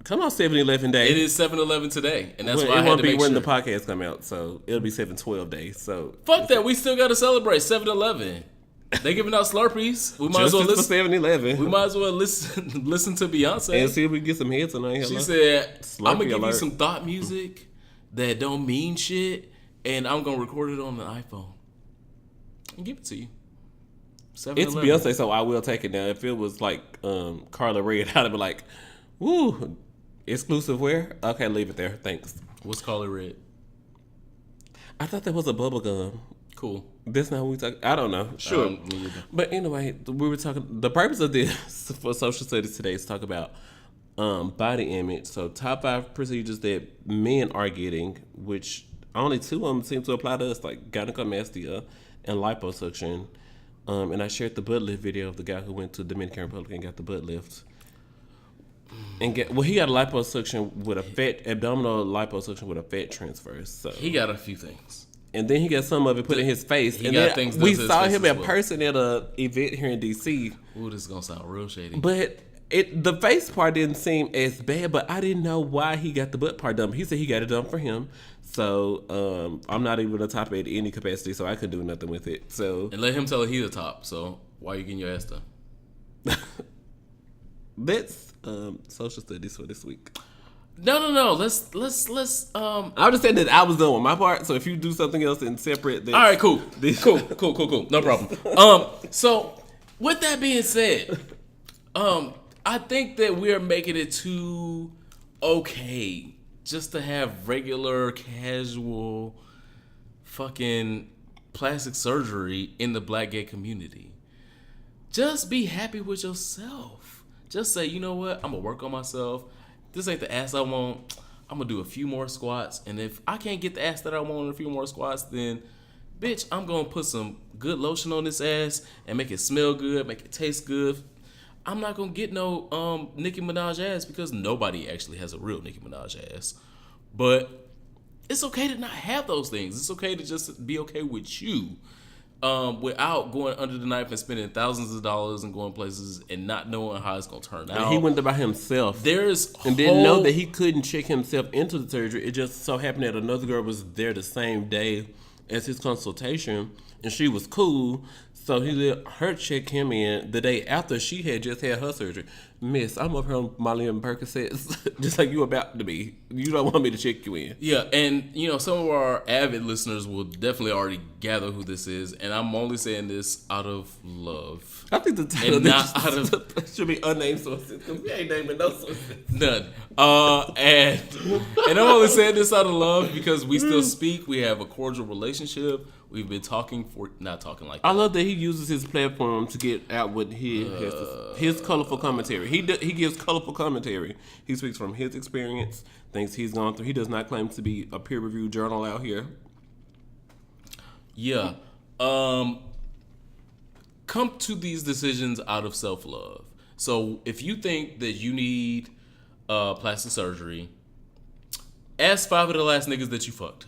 Speaker 2: Come on, 7-11 day.
Speaker 1: It is 7-11 today, and that's why I had to make sure. It won't be when
Speaker 2: the podcast come out, so it'll be 7-12 days. So
Speaker 1: fuck that. We still got to celebrate 7-11. They giving out Slurpees. We might as well listen.
Speaker 2: 7-11.
Speaker 1: We might as well listen to Beyonce
Speaker 2: and see if we can get some hits tonight.
Speaker 1: She said, "I'm gonna give you some thought music that don't mean shit, and I'm gonna record it on the iPhone and give it to you." 7-11.
Speaker 2: It's Beyonce, so I will take it now. If it was like Carla Red, I'd be like, "Woo, exclusive wear." Okay, leave it there. Thanks.
Speaker 1: What's Carla Red?
Speaker 2: I thought that was a bubble gum.
Speaker 1: Cool.
Speaker 2: This not what we talk. I don't know. Sure. But anyway, we were talking. The purpose of this for social studies today is to talk about body image. So top 5 procedures that men are getting, which only 2 of them seem to apply to us, like gynecomastia and liposuction. And I shared the butt lift video of the guy who went to Dominican Republic and got the butt lift. And he got a liposuction with a fat abdominal liposuction with a fat transfer. So
Speaker 1: he got a few things.
Speaker 2: And then he got some of it put in his face.
Speaker 1: He got things.
Speaker 2: We saw him in person at a event here in DC.
Speaker 1: Ooh, this is gonna sound real shady.
Speaker 2: But the face part didn't seem as bad. But I didn't know why he got the butt part done. He said he got it done for him. So I'm not even a top at any capacity, so I couldn't do nothing with it. So
Speaker 1: and let him tell it he's the top. So why are you getting your ass done?
Speaker 2: That's social studies for this week.
Speaker 1: No. Let's.
Speaker 2: I was just saying that I was done with my part. So if you do something else in separate,
Speaker 1: all right, cool. Cool. No problem. So with that being said, I think that we are making it too okay just to have regular, casual, fucking plastic surgery in the black gay community. Just be happy with yourself. Just say, you know what? I'm gonna work on myself. This ain't the ass I want. I'm gonna do a few more squats, and if I can't get the ass that I want in a few more squats, then, bitch, I'm gonna put some good lotion on this ass and make it smell good, make it taste good. I'm not gonna get no Nicki Minaj ass because nobody actually has a real Nicki Minaj ass. But it's okay to not have those things. It's okay to just be okay with you. Without going under the knife and spending thousands of dollars and going places and not knowing how it's gonna turn out.
Speaker 2: And he went there by himself. Didn't know that he couldn't check himself into the surgery. It just so happened that another girl was there the same day as his consultation, and she was cool. So he let her check him in the day after she had just had her surgery. Miss, I'm up here on Molly and Percocets, just like you about to be. You don't want me to check you in.
Speaker 1: Yeah, and some of our avid listeners will definitely already gather who this is, and I'm only saying this out of love.
Speaker 2: I think the title
Speaker 1: and not out of
Speaker 2: should be unnamed sources because we ain't naming no sources.
Speaker 1: None. And I'm only saying this out of love because we still speak. We have a cordial relationship. We've been talking not talking like that.
Speaker 2: I love that he uses his platform to get out what his colorful commentary. He gives colorful commentary. He speaks from his experience, things he's gone through. He does not claim to be a peer-reviewed journal out here.
Speaker 1: Yeah. Come to these decisions out of self-love. So if you think that you need plastic surgery, ask 5 of the last niggas that you fucked.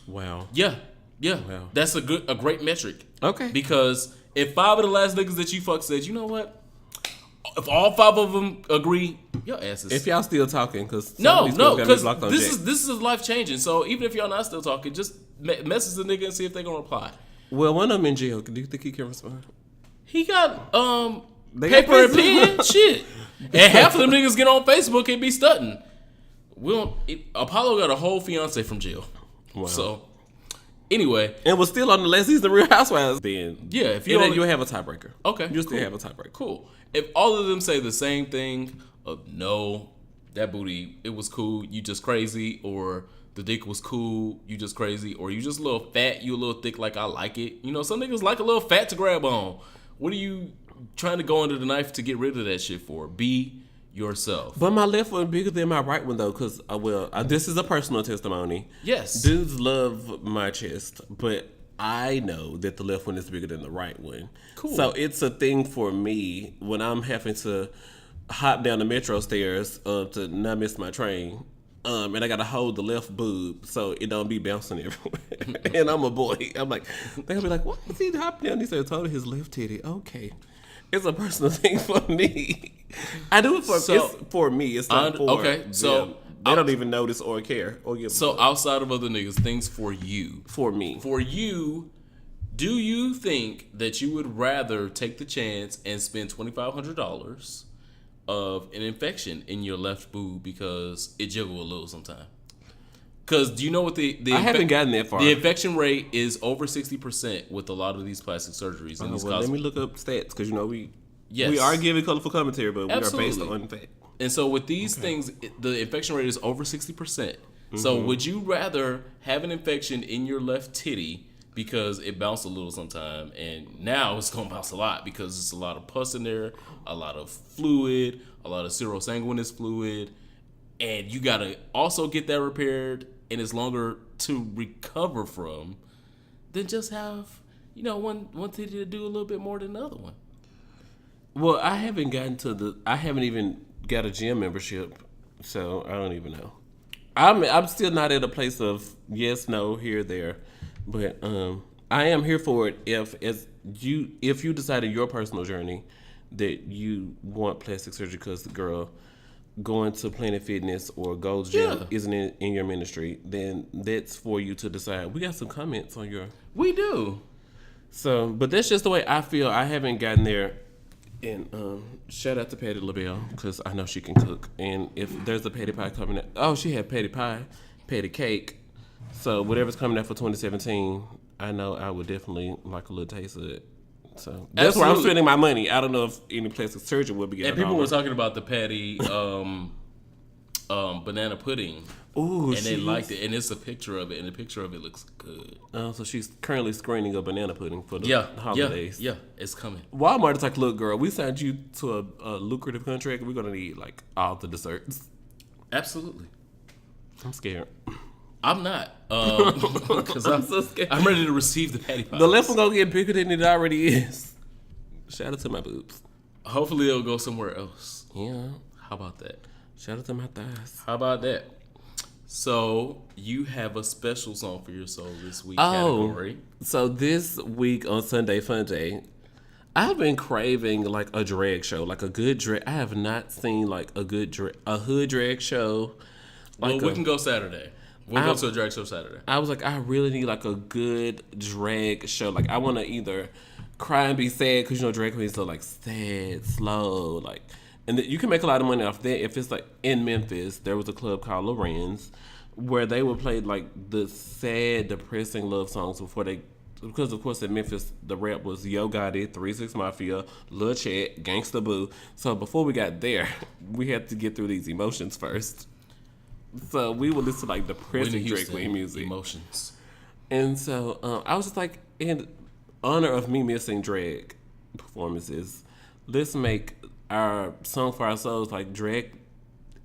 Speaker 2: Wow.
Speaker 1: Yeah.
Speaker 2: Wow.
Speaker 1: That's a great metric.
Speaker 2: Okay.
Speaker 1: Because if 5 of the last niggas that you fucked said, you know what? If all 5 of them agree, your ass is.
Speaker 2: If y'all still talking, because
Speaker 1: no, because this is life changing. So even if y'all not still talking, just message the nigga and see if they gonna reply.
Speaker 2: Well, one of them in jail. Do you think he can respond?
Speaker 1: He got paper and pen shit, and half of them niggas get on Facebook and be stunting. Apollo got a whole fiance from jail.
Speaker 2: Wow.
Speaker 1: So Anyway,
Speaker 2: and was still on the last season of Real Housewives. Then
Speaker 1: yeah, if you
Speaker 2: and then
Speaker 1: only,
Speaker 2: you have a tiebreaker.
Speaker 1: okay,
Speaker 2: you still
Speaker 1: cool.
Speaker 2: have a tiebreaker.
Speaker 1: Cool. If all of them say the same thing of no, that booty, it was cool, you just crazy, or the dick was cool, you just crazy, or you just a little fat, you a little thick, like I like it. You know, some niggas like a little fat to grab on. What are you trying to go under the knife to get rid of that shit for? Be yourself.
Speaker 2: But my left one bigger than my right one though, because this is a personal testimony.
Speaker 1: Yes.
Speaker 2: Dudes love my chest, but I know that the left one is bigger than the right one.
Speaker 1: Cool.
Speaker 2: So it's a thing for me when I'm having to hop down the metro stairs to not miss my train. And I gotta hold the left boob so it don't be bouncing everywhere. And I'm a boy. I'm like, they'll be like, what is he hopping down? He said, told his left titty. Okay. It's a personal thing for me. I do it for it's for me. It's not for
Speaker 1: okay. So
Speaker 2: them. They don't even notice or care or give.
Speaker 1: So outside of other niggas, things for you.
Speaker 2: For me.
Speaker 1: For you, do you think that you would rather take the chance and spend $2,500 of an infection in your left boob because it jiggle a little sometimes? Because do you know what the
Speaker 2: I haven't gotten that far.
Speaker 1: The infection rate is over 60% with a lot of these plastic surgeries. And
Speaker 2: Let me look up stats because we
Speaker 1: yes.
Speaker 2: are giving colorful commentary, but
Speaker 1: Absolutely.
Speaker 2: we are based on fact.
Speaker 1: And so with these things, the infection rate is over 60%. Mm-hmm. So would you rather have an infection in your left titty because it bounced a little sometime, and now it's going to bounce a lot because it's a lot of pus in there, a lot of fluid, a lot of serosanguinous fluid, and you got to also get that repaired, and it's longer to recover from than just have, one titty to do a little bit more than the other one?
Speaker 2: Well, I haven't even got a gym membership, so I don't even know. I'm still not at a place of yes, no, here, there, but I am here for it. If you decide in your personal journey that you want plastic surgery because the girl going to Planet Fitness or Gold's Gym isn't in your ministry, then that's for you to decide. We got some comments on your.
Speaker 1: We do.
Speaker 2: So, but that's just the way I feel. I haven't gotten there. And shout out to Patty LaBelle because I know she can cook. And if there's a patty pie coming out, she had patty pie, patty cake. So whatever's coming out for 2017, I know I would definitely like a little taste of it. So that's where I'm spending my money. I don't know if any plastic surgeon would be getting.
Speaker 1: And people were talking about the patty banana pudding.
Speaker 2: Ooh,
Speaker 1: and they liked it, and it's a picture of it, and the picture of it looks good.
Speaker 2: So she's currently screening a banana pudding for the holidays.
Speaker 1: Yeah, it's coming.
Speaker 2: Walmart is like, look, girl, we signed you to a lucrative contract. We're gonna need like all the desserts.
Speaker 1: Absolutely.
Speaker 2: I'm scared.
Speaker 1: I'm not, because I'm so scared. I'm ready to receive the patty pies.
Speaker 2: The left one gonna get bigger than it already is. Shout out to my boobs.
Speaker 1: Hopefully it'll go somewhere else.
Speaker 2: Yeah.
Speaker 1: How about that?
Speaker 2: Shout out to my thighs.
Speaker 1: How about that? So you have a special song for your soul this week category.
Speaker 2: So this week on Sunday Fun Day, I've been craving like a drag show, like a good drag. I have not seen like a hood drag show.
Speaker 1: Well, we can go Saturday. We'll go to a drag show Saturday.
Speaker 2: I was like, I really need like a good drag show. Like I want to either cry and be sad because drag queens are like sad, slow, like. And you can make a lot of money off that. If it's like in Memphis, there was a club called Lorenz where they would play like the sad, depressing love songs because of course in Memphis the rap was Yo Gotti, 3 6 Mafia, Lil Chat, Gangsta Boo. So before we got there, we had to get through these emotions first. So we would listen to like depressing drag queen music.
Speaker 1: Emotions.
Speaker 2: And so I was just like, in honor of me missing drag performances, let's make our song for our souls like drag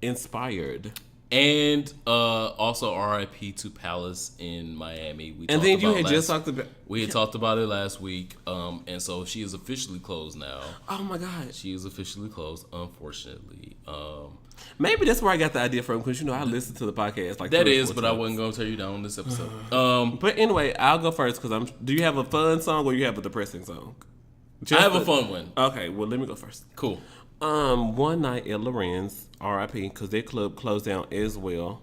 Speaker 2: inspired.
Speaker 1: And also RIP to Palace in Miami. We
Speaker 2: had talked
Speaker 1: about it last week. And so she is officially closed now.
Speaker 2: Oh my God.
Speaker 1: She is officially closed, unfortunately.
Speaker 2: Maybe that's where I got the idea from because I listened to the podcast like
Speaker 1: that is, but times. I wasn't gonna tell you down on this episode.
Speaker 2: But anyway, I'll go first because do you have a fun song or you have a depressing song?
Speaker 1: I have a fun one.
Speaker 2: Okay, well let me go first.
Speaker 1: Cool.
Speaker 2: One night at Lorenz, RIP, because their club closed down as well.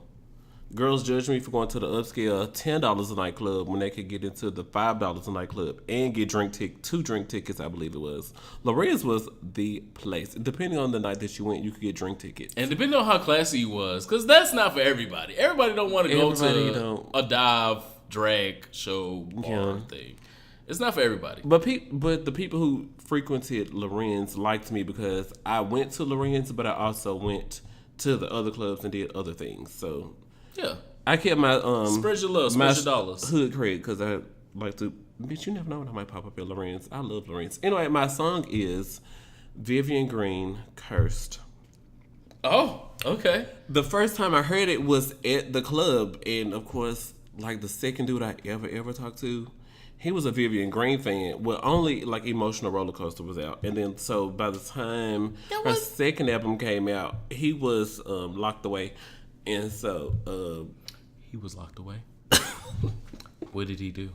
Speaker 2: Girls judged me for going to the upscale $10 a night club when they could get into the $5 a night club and get two drink tickets, I believe it was. Lorenz was the place. Depending on the night that you went, you could get drink tickets.
Speaker 1: And depending on how classy you was, because that's not for everybody. Everybody don't want to go to a dive drag show bar thing. It's not for everybody.
Speaker 2: But the people who frequented Lorenz liked me because I went to Lorenz, but I also went to the other clubs and did other things. So
Speaker 1: yeah,
Speaker 2: I kept my
Speaker 1: spread your love, spread your dollars,
Speaker 2: hood cred because I like to. Bitch, you never know when I might pop up at Lorenz. I love Lorenz. Anyway, my song is Vivian Green, Cursed.
Speaker 1: Oh, okay.
Speaker 2: The first time I heard it was at the club, and of course, like the second dude I ever talked to, he was a Vivian Green fan. Well, only like Emotional Roller Coaster was out, and then so by the time her second album came out, he was locked away, and so
Speaker 1: he was locked away. What did he do?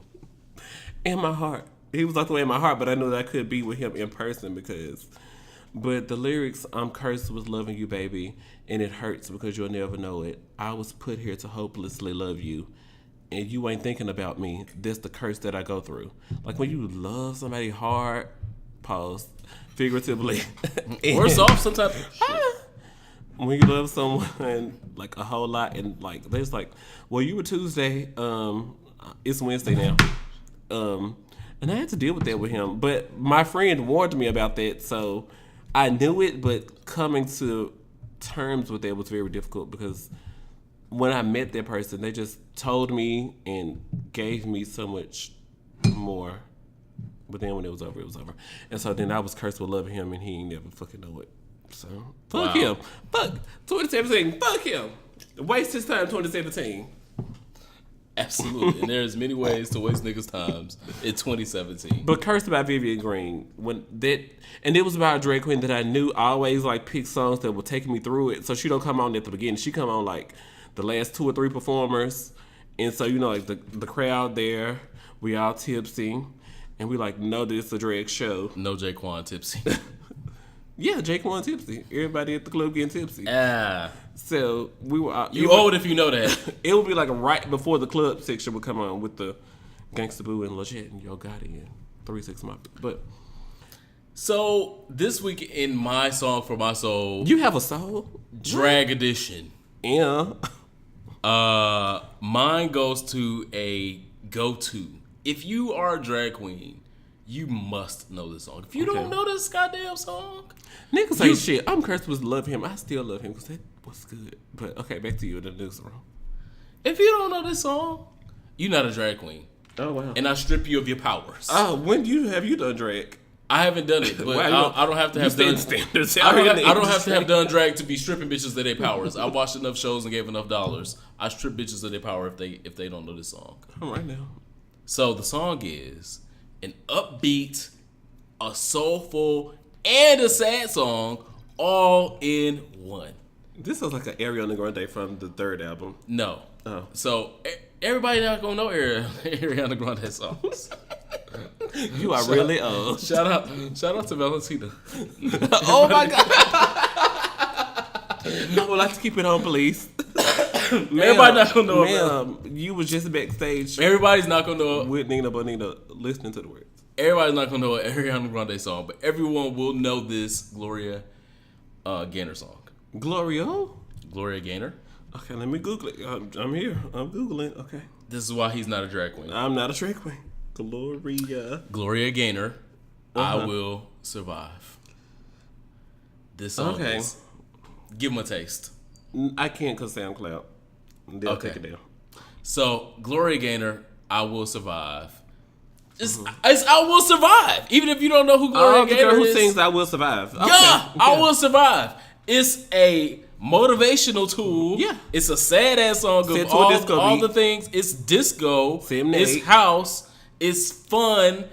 Speaker 2: In my heart, he was locked away in my heart, but I knew that I could be with him in person because. But the lyrics, I'm cursed with loving you, baby, and it hurts because you'll never know it. I was put here to hopelessly love you, and you ain't thinking about me. That's the curse that I go through. Like when you love somebody hard, pause, figuratively.
Speaker 1: Worse off sometimes.
Speaker 2: When you love someone like a whole lot, and like there's like, well, you were Tuesday, it's Wednesday now. And I had to deal with that with him. But my friend warned me about that, so I knew it, but coming to terms with that was very difficult because when I met that person, they just told me and gave me so much more. But then when it was over, it was over. And so then I was cursed with loving him, and he ain't never fucking know it. So, fuck him. Fuck 2017. Fuck him. Waste his time 2017.
Speaker 1: Absolutely. And there's many ways to waste niggas' times in 2017.
Speaker 2: But Cursed by Vivian Green, and it was about a drag queen that I knew always like pick songs that were taking me through it. So she don't come on at the beginning. She come on like the last 2 or 3 performers. And so, you know, like the crowd there, we all tipsy. And we like know that it's a drag show.
Speaker 1: No Jaquan tipsy.
Speaker 2: Yeah, Jaquan tipsy. Everybody at the club getting tipsy. So we were.
Speaker 1: You old if you know that.
Speaker 2: It would be like right before the club section would come on with the Gangsta Boo and Legit and Yo Gotti and 3 6 Mafia. But
Speaker 1: so this week in my song for my soul,
Speaker 2: you have a soul
Speaker 1: drag edition.
Speaker 2: Yeah.
Speaker 1: Mine goes to a go-to. If you are a drag queen, you must know this song. If you don't know this goddamn song,
Speaker 2: niggas say shit. I'm cursed with love him. I still love him because that was good. But okay, back to you. The newsroom.
Speaker 1: If you don't know this song, you're not a drag queen.
Speaker 2: Oh wow.
Speaker 1: And I strip you of your powers.
Speaker 2: Oh, when have you done drag?
Speaker 1: I haven't done it, but
Speaker 2: wow,
Speaker 1: I don't have to have done
Speaker 2: standards.
Speaker 1: I don't have to have done drag to be stripping bitches of their powers. I watched enough shows and gave enough dollars. I strip bitches of their power if they don't know this song.
Speaker 2: All right now.
Speaker 1: So the song is an upbeat, a soulful, and a sad song all in one.
Speaker 2: This is like an Ariana Grande from the 3rd album.
Speaker 1: No.
Speaker 2: Oh.
Speaker 1: So everybody not gonna know Ariana Grande songs.
Speaker 2: You are really old.
Speaker 1: Shout out to Valentina.
Speaker 2: Oh my God. I would like to keep it on, please.
Speaker 1: Everybody not gonna know.
Speaker 2: Ma'am, you was just backstage.
Speaker 1: Everybody's not gonna know
Speaker 2: with Nina Bonita listening to the words.
Speaker 1: Everybody's not gonna know an Ariana Grande song, but everyone will know this Gloria Gaynor song.
Speaker 2: Gloria
Speaker 1: Gaynor.
Speaker 2: Okay, let me Google it. I'm here. I'm Googling. Okay.
Speaker 1: This is why he's not a drag queen.
Speaker 2: I'm not a drag queen.
Speaker 1: Gloria Gaynor. I Will Survive. This song is... Give him a taste.
Speaker 2: I can't because SoundCloud. They'll take it down.
Speaker 1: So, Gloria Gaynor, I Will Survive. It's I Will Survive. Even if you don't know who Gloria Gaynor is.
Speaker 2: Who sings I Will Survive. Okay.
Speaker 1: Yeah, I Will Survive. It's a motivational tool.
Speaker 2: Yeah.
Speaker 1: It's a sad ass song of all the things. It's disco. It's house. It's fun.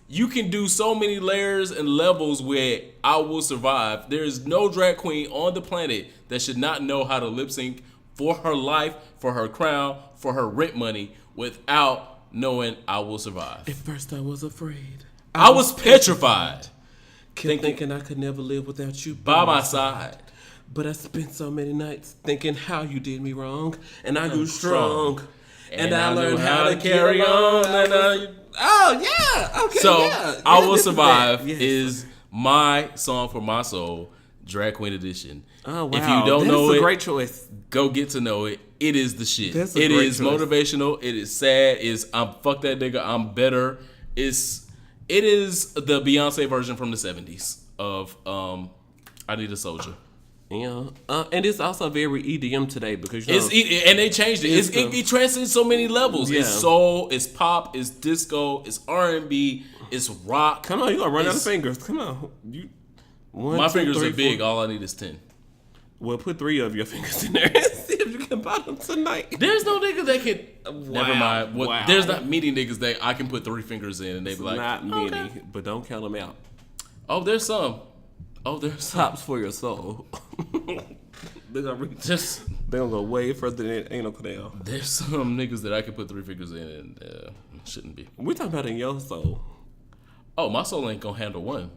Speaker 1: You can do so many layers and levels with I Will Survive. There is no drag queen on the planet that should not know how to lip sync for her life, for her crown, for her rent money without knowing I Will Survive.
Speaker 2: At first I was afraid.
Speaker 1: I was petrified.
Speaker 2: Thinking I could never live without you
Speaker 1: by my side.
Speaker 2: But I spent so many nights thinking how you did me wrong. And I grew strong. And I learned how to carry on. Oh, yeah. Okay,
Speaker 1: so,
Speaker 2: yeah.
Speaker 1: I Will Survive is my song for my soul. Drag Queen Edition.
Speaker 2: Oh, wow.
Speaker 1: If you don't know
Speaker 2: That's
Speaker 1: it,
Speaker 2: a great choice.
Speaker 1: go get to know it. It is the shit.
Speaker 2: That's a
Speaker 1: It
Speaker 2: great
Speaker 1: is
Speaker 2: choice.
Speaker 1: motivational. It is sad. I'm fuck that nigga. I'm better. It is the Beyonce version from the 70s of I Need a Soldier.
Speaker 2: Yeah, and it's also very EDM today because you know,
Speaker 1: And they changed it. It transcends so many levels.
Speaker 2: Yeah.
Speaker 1: It's soul, it's pop, it's disco, it's R&B, it's rock.
Speaker 2: Come on, you gonna run out of fingers. Come on,
Speaker 1: My fingers are big. All I need is 10.
Speaker 2: Well, put 3 of your fingers in there and see if you can buy them tonight.
Speaker 1: There's no nigga that can. Never mind.
Speaker 2: Wow.
Speaker 1: There's not many niggas that I can put 3 fingers in and they be like,
Speaker 2: not many,
Speaker 1: okay.
Speaker 2: but don't count them out.
Speaker 1: Oh, there's some.
Speaker 2: Tops for your soul. They're gonna go way further than anal canal.
Speaker 1: There's some niggas that I can put 3 fingers in and shouldn't be.
Speaker 2: We're talking about in your soul.
Speaker 1: Oh, my soul ain't gonna handle one.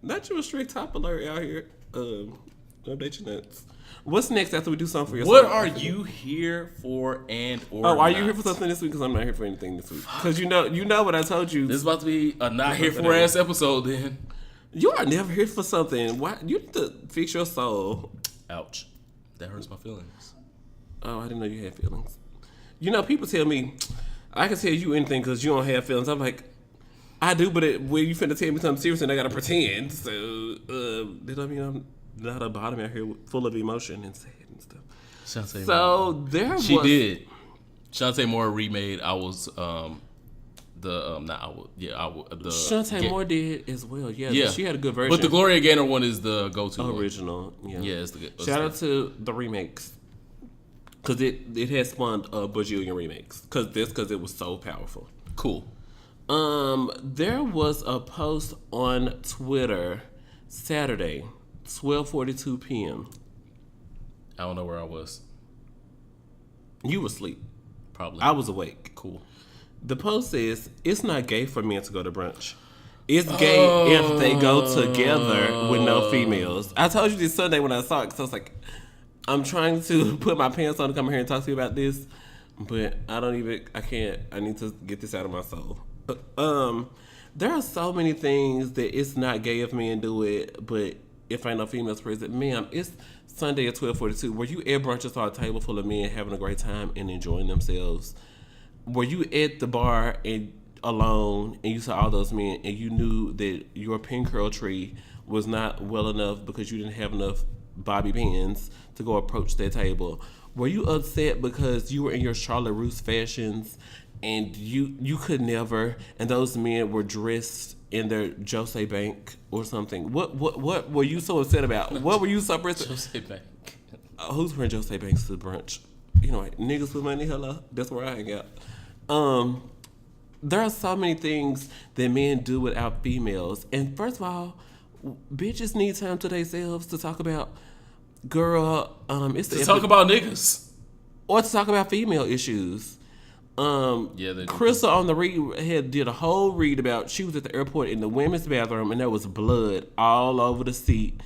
Speaker 2: Not you a strict top alert out here. Update your nuts. What's next after we do something for your
Speaker 1: What
Speaker 2: soul?
Speaker 1: are you here for or
Speaker 2: are
Speaker 1: not?
Speaker 2: you here for something this week? Because I'm not here for anything this week. Because you know what I told you.
Speaker 1: This is about to be a not here for ass episode then.
Speaker 2: You are never here for something. Why? You need to fix your soul.
Speaker 1: Ouch. That hurts my feelings.
Speaker 2: Oh, I didn't know you had feelings. You know, people tell me, I can tell you anything because you don't have feelings. I'm like, I do, but when you finna tell me something serious and I gotta pretend. So, did I mean I'm not a bottom out here full of emotion and sad and stuff.
Speaker 1: Shantae
Speaker 2: So,
Speaker 1: Moore.
Speaker 2: there was...
Speaker 1: She did. Shantae Moore remade I Was...
Speaker 2: Shantae Moore did as well. Yeah, she had a good version.
Speaker 1: But the Gloria Gaynor one is the go-to
Speaker 2: original.
Speaker 1: One.
Speaker 2: Yeah,
Speaker 1: it's the good.
Speaker 2: Shout out to the remakes because it has spawned a bajillion remakes because it was so powerful.
Speaker 1: Cool.
Speaker 2: There was a post on Twitter Saturday, 12:42 p.m.
Speaker 1: I don't know where I was.
Speaker 2: You were asleep.
Speaker 1: Probably.
Speaker 2: I was awake.
Speaker 1: Cool.
Speaker 2: The post says, it's not gay for men to go to brunch. It's gay if they go together with no females. I told you this Sunday when I saw it, because I was like, I'm trying to put my pants on to come here and talk to you about this, but I can't. I need to get this out of my soul. There are so many things that it's not gay if men do it, but if ain't no females present, ma'am, it's Sunday at 12:42. Were you at brunch and saw a table full of men having a great time and enjoying themselves? Were you at the bar and alone and you saw all those men and you knew that your pin curl tree was not well enough because you didn't have enough bobby pins to go approach that table? Were you upset because you were in your Charlotte Russe fashions and you could never, and those men were dressed in their Jose Bank or something? What were you so upset about? What were you so upset?
Speaker 1: Jose Bank.
Speaker 2: Who's wearing Jose Banks to the brunch? You know, like, niggas with money, hello. That's where I hang out. There are so many things that men do without females. And first of all, bitches need time to themselves to talk about, girl, it's
Speaker 1: to talk about niggas.
Speaker 2: Or to talk about female issues. Crystal on the read did a whole read about, she was at the airport in the women's bathroom and there was blood all over the seat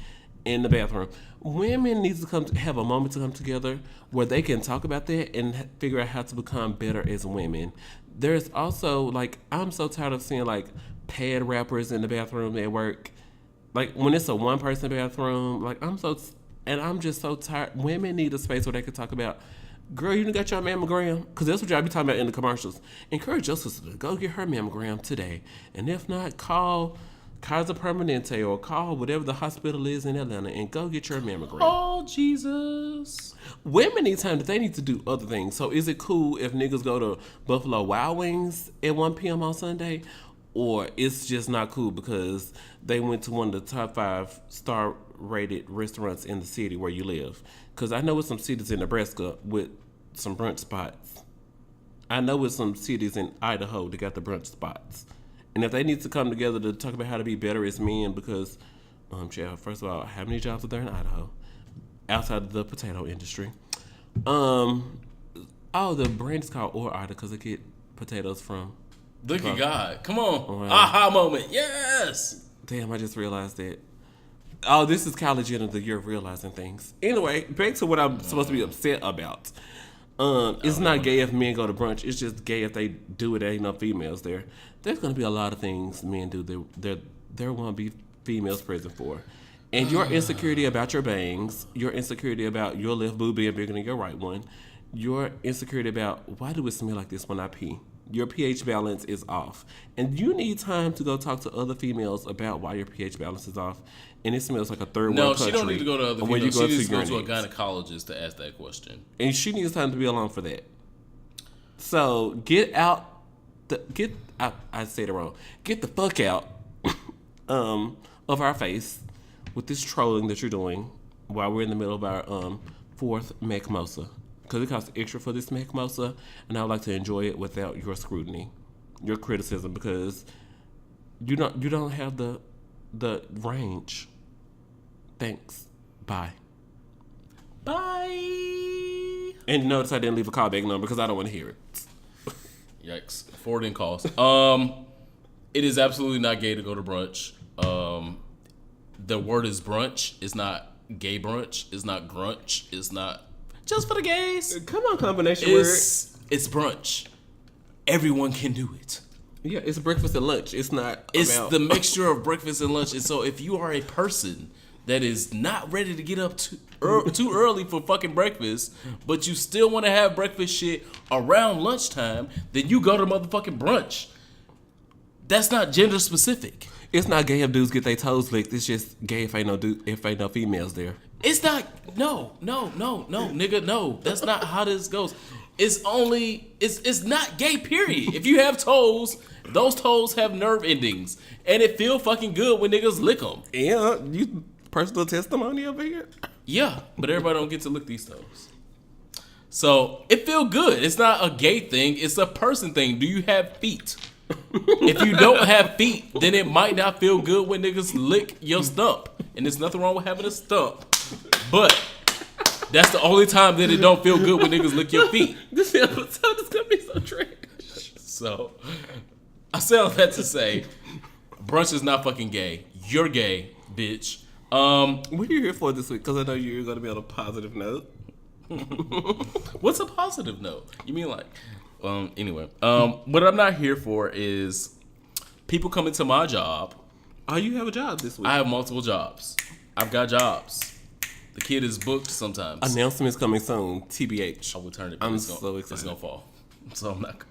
Speaker 2: in the bathroom. Women need to have a moment to come together where they can talk about that and figure out how to become better as women. There's also, like, I'm so tired of seeing, like, pad rappers in the bathroom at work. Like, when it's a one-person bathroom, like, I'm just so tired. Women need a space where they can talk about, girl, you done got your mammogram? Because that's what y'all be talking about in the commercials. Encourage your sister to go get her mammogram today. And if not, call Kaiser Permanente or call whatever the hospital is in Atlanta and go get your mammogram.
Speaker 1: Oh, Jesus.
Speaker 2: Women need time that they need to do other things. So is it cool if niggas go to Buffalo Wild Wings at 1 p.m. on Sunday? Or it's just not cool because they went to one of the top 5 star-rated restaurants in the city where you live? Because I know it's some cities in Nebraska with some brunch spots. I know it's some cities in Idaho that got the brunch spots. And if they need to come together to talk about how to be better as men, because, first of all, how many jobs are there in Idaho outside of the potato industry? The brand is called Ida because they get potatoes from.
Speaker 1: Look at God. Come on. Wow. Aha moment. Yes.
Speaker 2: Damn, I just realized that. Oh, this is college end of the year of realizing things. Anyway, back to what I'm supposed to be upset about. It's not gay if men go to brunch. It's just gay if they do it. There ain't no females there. There's going to be a lot of things men do that there won't be females present for. And your insecurity about your bangs, your insecurity about your left boob being bigger than your right one, your insecurity about why do it smell like this when I pee? Your pH balance is off. And you need time to go talk to other females about why your pH balance is off. And it smells like a third world country.
Speaker 1: No, she don't need to go to other females. She needs to go to a gynecologist to ask that question.
Speaker 2: And she needs time to be alone for that. So get out. I said it wrong. Get the fuck out of our face with this trolling that you're doing while we're in the middle of our fourth Mimosa. Because it costs extra for this Mimosa, and I would like to enjoy it without your scrutiny, your criticism, because you don't have the range. Thanks. Bye.
Speaker 1: Bye.
Speaker 2: And notice I didn't leave a callback number because I don't want to hear it.
Speaker 1: Yikes. Forwarding calls. It is absolutely not gay to go to brunch. The word is brunch. It's not gay brunch. It's not grunch. It's not just for the gays.
Speaker 2: Come on, combination word.
Speaker 1: It's brunch. Everyone can do it.
Speaker 2: Yeah, it's breakfast and lunch. It's not.
Speaker 1: It's the mixture of breakfast and lunch. And so if you are a person that is not ready to get up too early for fucking breakfast, but you still want to have breakfast shit around lunchtime, then you go to motherfucking brunch. That's not gender specific.
Speaker 2: It's not gay if dudes get their toes licked. It's just gay if ain't no females there.
Speaker 1: It's not. No, nigga, no. That's not how this goes. It's not gay, period. If you have toes, those toes have nerve endings. And it feel fucking good when niggas lick them.
Speaker 2: Yeah, you personal testimony over here?
Speaker 1: Yeah, but everybody don't get to lick these toes. So, it feel good. It's not a gay thing. It's a person thing. Do you have feet? If you don't have feet, then it might not feel good when niggas lick your stump. And there's nothing wrong with having a stump. But that's the only time that it don't feel good when niggas lick your feet.
Speaker 2: This episode is gonna be so trash.
Speaker 1: So, I say all that to say, brunch is not fucking gay. You're gay, bitch.
Speaker 2: What are you here for this week? Because I know you're gonna be on a positive note.
Speaker 1: What's a positive note? You mean like... Anyway, what I'm not here for is people coming to my job.
Speaker 2: Oh, you have a job this week?
Speaker 1: I have multiple jobs. I've got jobs. The kid is booked sometimes.
Speaker 2: Announcements coming soon. TBH.
Speaker 1: I will turn it.
Speaker 2: I'm so excited.
Speaker 1: It's gonna fall. So I'm not.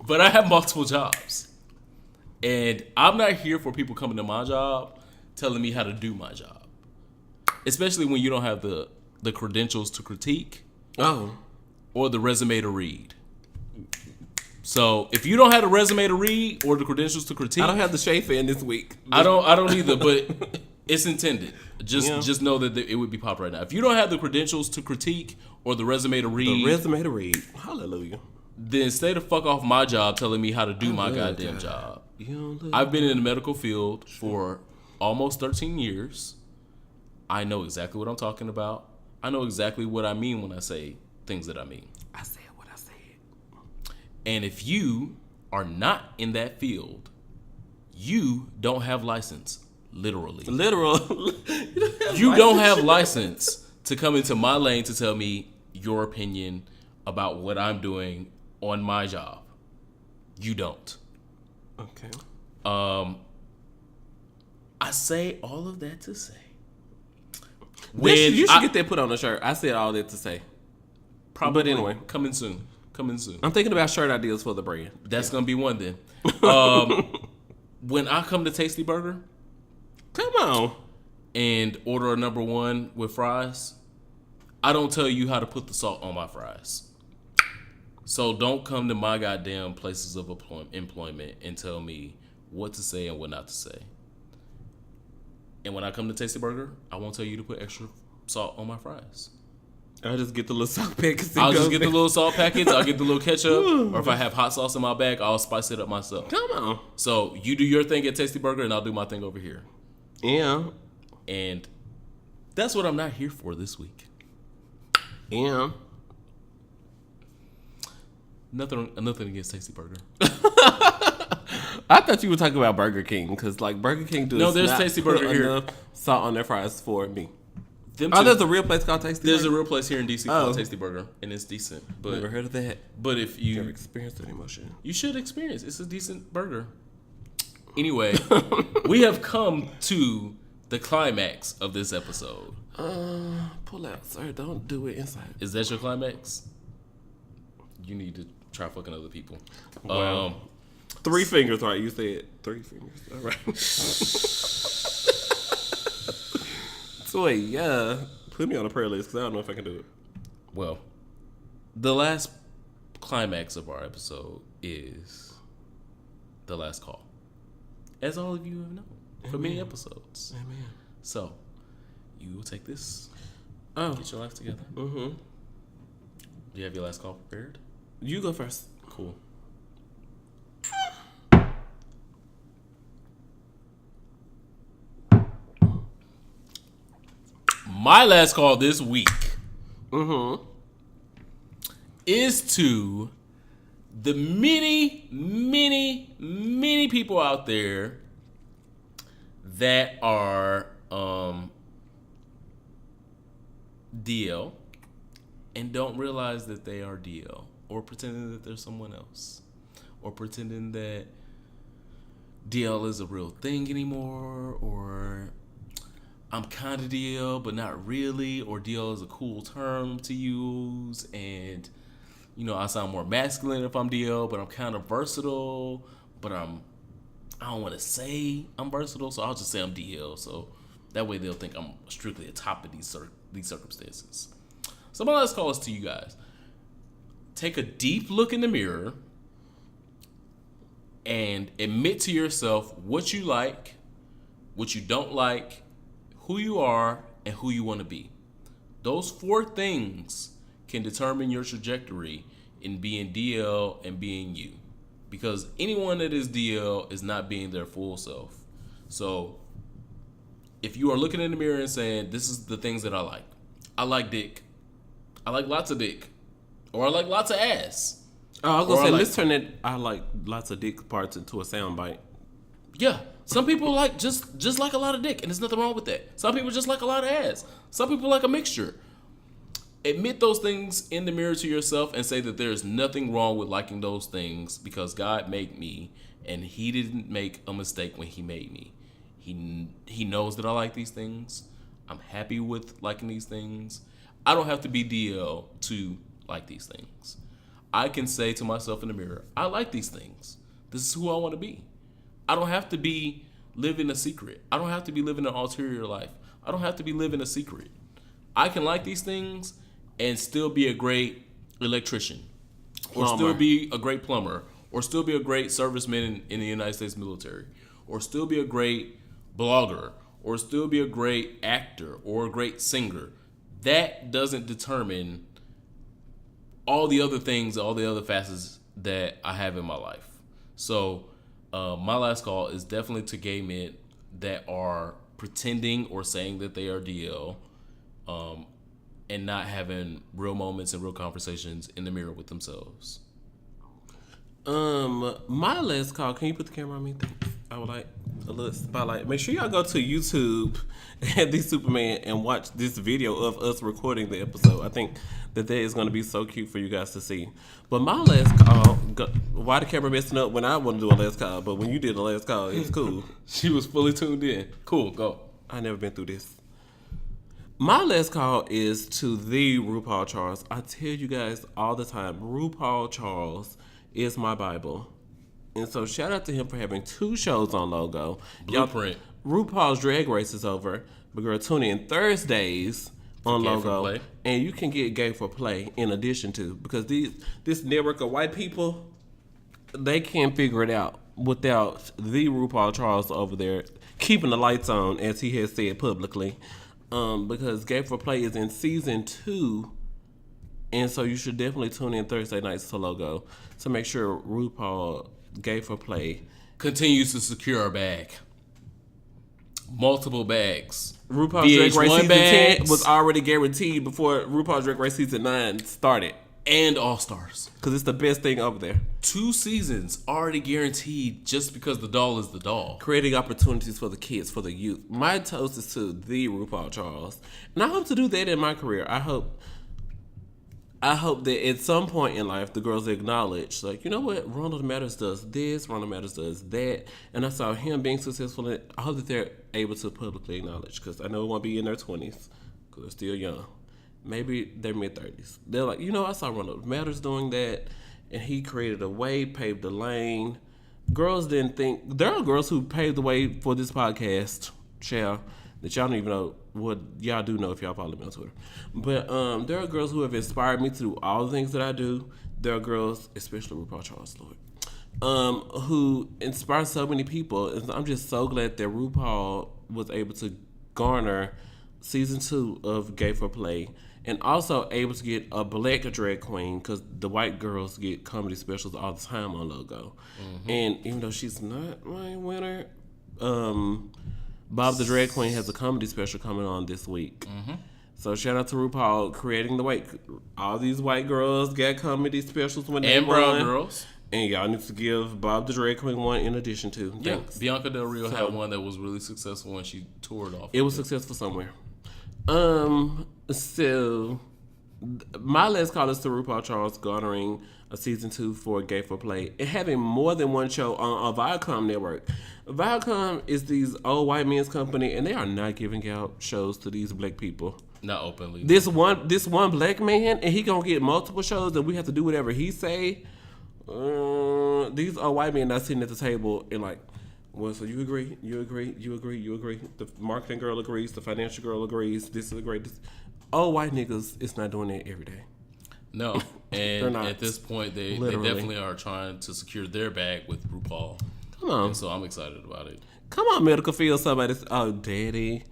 Speaker 1: But I have multiple jobs, and I'm not here for people coming to my job telling me how to do my job. Especially when you don't have the credentials to critique. Or the resume to read. So if you don't have the resume to read or the credentials to critique,
Speaker 2: I don't have the shade fan this week.
Speaker 1: I don't either, but it's intended. Just know that it would be popped right now. If you don't have the credentials to critique or the resume to read,
Speaker 2: hallelujah.
Speaker 1: Then stay the fuck off my job telling me how to do my goddamn job. I've been in the medical field for almost 13 years. I know exactly what I'm talking about. I know exactly what I mean when I say things that I mean.
Speaker 2: I said what I said.
Speaker 1: And if you are not in that field, you don't have license. Literally. You don't have license to come into my lane to tell me your opinion about what I'm doing on my job. You don't.
Speaker 2: Okay.
Speaker 1: I say all of that to say.
Speaker 2: You should get that put on a shirt. I said all that to say.
Speaker 1: Probably.
Speaker 2: But anyway.
Speaker 1: Coming soon.
Speaker 2: I'm thinking about shirt ideas for the brand.
Speaker 1: That's going to be one then. When I come to Tasty Burger.
Speaker 2: Come on.
Speaker 1: And order a number one with fries, I don't tell you how to put the salt on my fries. So don't come to my goddamn places of employment and tell me what to say and what not to say. And when I come to Tasty Burger, I won't tell you to put extra salt on my fries.
Speaker 2: I'll just get the little salt packets.
Speaker 1: I'll just get the little salt packets. I'll get the little ketchup. Or if I have hot sauce in my bag, I'll spice it up myself.
Speaker 2: Come on.
Speaker 1: So you do your thing at Tasty Burger and I'll do my thing over here.
Speaker 2: Yeah.
Speaker 1: And that's what I'm not here for this week.
Speaker 2: Yeah.
Speaker 1: Nothing against Tasty Burger.
Speaker 2: I thought you were talking about Burger King because like Burger King does
Speaker 1: no, there's
Speaker 2: not
Speaker 1: Tasty Burger
Speaker 2: put
Speaker 1: here.
Speaker 2: Enough salt on their fries for me.
Speaker 1: There's
Speaker 2: a real place called Tasty Burger?
Speaker 1: There's a real place here in DC called Tasty Burger, and it's decent. But
Speaker 2: never heard of that.
Speaker 1: But if you
Speaker 2: never experienced that emotion,
Speaker 1: you should experience. It's a decent burger. Anyway, we have come to the climax of this episode.
Speaker 2: Pull out, sir. Don't do it inside.
Speaker 1: Is that your climax? You need to try fucking other people.
Speaker 2: Wow. 3 fingers, right? You said 3 fingers. All right. So, yeah. Put me on a prayer list because I don't know if I can do it.
Speaker 1: Well, the last climax of our episode is the last call. As all of you have known for many episodes.
Speaker 2: Amen.
Speaker 1: So, you will take this. Get your life together.
Speaker 2: Mm-hmm.
Speaker 1: Do you have your last call prepared?
Speaker 2: You go first.
Speaker 1: Cool. My last call this week is to the many, many, many people out there that are DL and don't realize that they are DL, or pretending that they're someone else, or pretending that DL is a real thing anymore, or I'm kind of DL but not really, or DL is a cool term to use, and I sound more masculine if I'm DL, but I'm kind of versatile, but I don't want to say I'm versatile, so I'll just say I'm DL, so that way they'll think I'm strictly atop of these circumstances. So my last call is to you guys. Take a deep look in the mirror and admit to yourself what you like, what you don't like, who you are, and who you want to be. Those 4 things can determine your trajectory in being DL and being you. Because anyone that is DL is not being their full self. So if you are looking in the mirror and saying, this is the things that I like dick. I like lots of dick. Or I like lots of ass.
Speaker 2: I was going to say, let's turn it, I like lots of dick parts into a soundbite.
Speaker 1: Yeah. Some people like just like a lot of dick, and there's nothing wrong with that. Some people just like a lot of ass. Some people like a mixture. Admit those things in the mirror to yourself and say that there's nothing wrong with liking those things because God made me, and He didn't make a mistake when He made me. He knows that I like these things. I'm happy with liking these things. I don't have to be DL to like these things. I can say to myself in the mirror, I like these things. This is who I want to be. I don't have to be living a secret. I don't have to be living an ulterior life. I don't have to be living a secret. I can like these things and still be a great electrician, or still be a great plumber, or still be a great serviceman in the United States military, or still be a great blogger, or still be a great actor or a great singer. That doesn't determine all the other things, all the other facets that I have in my life. So my last call is definitely to gay men that are pretending or saying that they are DL, and not having real moments and real conversations in the mirror with themselves.
Speaker 2: My last call, can you put the camera on me? I would like a little spotlight. Make sure y'all go to YouTube at The Superman and watch this video of us recording the episode. I think that is going to be so cute for you guys to see. But my last call, why the camera messing up when I want to do a last call, but when you did the last call, it was cool.
Speaker 1: She was fully tuned in. Cool, go.
Speaker 2: I never been through this. My last call is to the Rupaul Charles. I tell you guys all the time, Rupaul Charles is my Bible. And so shout out to him for having 2 shows on Logo.
Speaker 1: Blueprint.
Speaker 2: RuPaul's Drag Race is over. But girl, tune in Thursdays on Logo. And you can get Gay for Play in addition to. Because this network of white people, they can't figure it out without the RuPaul Charles over there keeping the lights on, as he has said publicly. Because Gay for Play is in season 2. And so you should definitely tune in Thursday nights to Logo to make sure RuPaul Gay for Play
Speaker 1: continues to secure a bag. Multiple bags.
Speaker 2: RuPaul's Drag Race season 10 was already guaranteed before RuPaul's Drag Race season 9 started.
Speaker 1: And All-Stars.
Speaker 2: Because it's the best thing over there.
Speaker 1: 2 seasons already guaranteed just because the doll is the doll.
Speaker 2: Creating opportunities for the kids, for the youth. My toast is to the RuPaul Charles. And I hope to do that in my career. I hope I hope that at some point in life, the girls acknowledge, like, you know what, Ronald Matters does this, Ronald Matters does that, and I saw him being successful in it. I hope that they're able to publicly acknowledge, because I know it won't be in their 20s, because they're still young. Maybe their mid-30s. They're like, you know, I saw Ronald Matters doing that, and he created a way, paved the lane. Girls didn't think, there are girls who paved the way for this podcast, child, that y'all don't even know what y'all do know if y'all follow me on Twitter. But there are girls who have inspired me to do all the things that I do. There are girls, especially Rupaul Charles Lord, who inspire so many people. And I'm just so glad that RuPaul was able to garner season 2 of Gay for Play, and also able to get a black drag queen, because the white girls get comedy specials all the time on Logo. Mm-hmm. And even though she's not my winner, Bob the Drag Queen has a comedy special coming on this week. Mm-hmm. So shout out to RuPaul creating the white. All these white girls got comedy specials when they won.
Speaker 1: And brown girls.
Speaker 2: And y'all need to give Bob the Drag Queen one in addition to. Thanks.
Speaker 1: Yeah, Bianca Del Rio had one that was really successful when she toured off.
Speaker 2: It was successful somewhere. So my last call is to RuPaul Charles garnering a season 2 for Gay for Play and having more than one show on a Viacom network. Viacom is these old white men's company, and they are not giving out shows to these black people.
Speaker 1: Not openly.
Speaker 2: This one black man, and he gonna get multiple shows, and we have to do whatever he say. These old white men not sitting at the table and like, well, so you agree, you agree, you agree, you agree. The marketing girl agrees, the financial girl agrees. This is a great. Old white niggas is not doing that every day.
Speaker 1: No, and at this point, they definitely are trying to secure their bag with RuPaul.
Speaker 2: Come on.
Speaker 1: And so I'm excited about it.
Speaker 2: Come on, medical field. Somebody's, oh, daddy.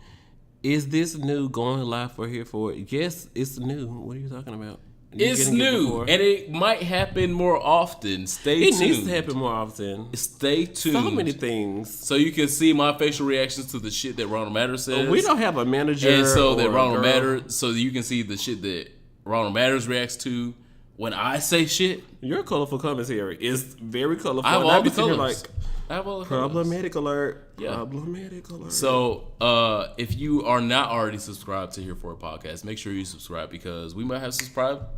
Speaker 2: Is this new going live for here for it? Yes, it's new. What are you talking about?
Speaker 1: It's new, and it might happen more often. Stay tuned.
Speaker 2: It needs to happen more often.
Speaker 1: Stay tuned.
Speaker 2: So many things.
Speaker 1: So you can see my facial reactions to the shit that Ronald Matters says.
Speaker 2: We don't have a manager.
Speaker 1: And so that Ronald Matters, so you can see the shit that Ronald Matters reacts to when I say shit.
Speaker 2: Your colorful commentary is very colorful.
Speaker 1: I have all the colors. I have all the
Speaker 2: problematic alert.
Speaker 1: Yeah.
Speaker 2: Problematic alert.
Speaker 1: So if you are not already subscribed to Here For It Podcast, make sure you subscribe, because we might have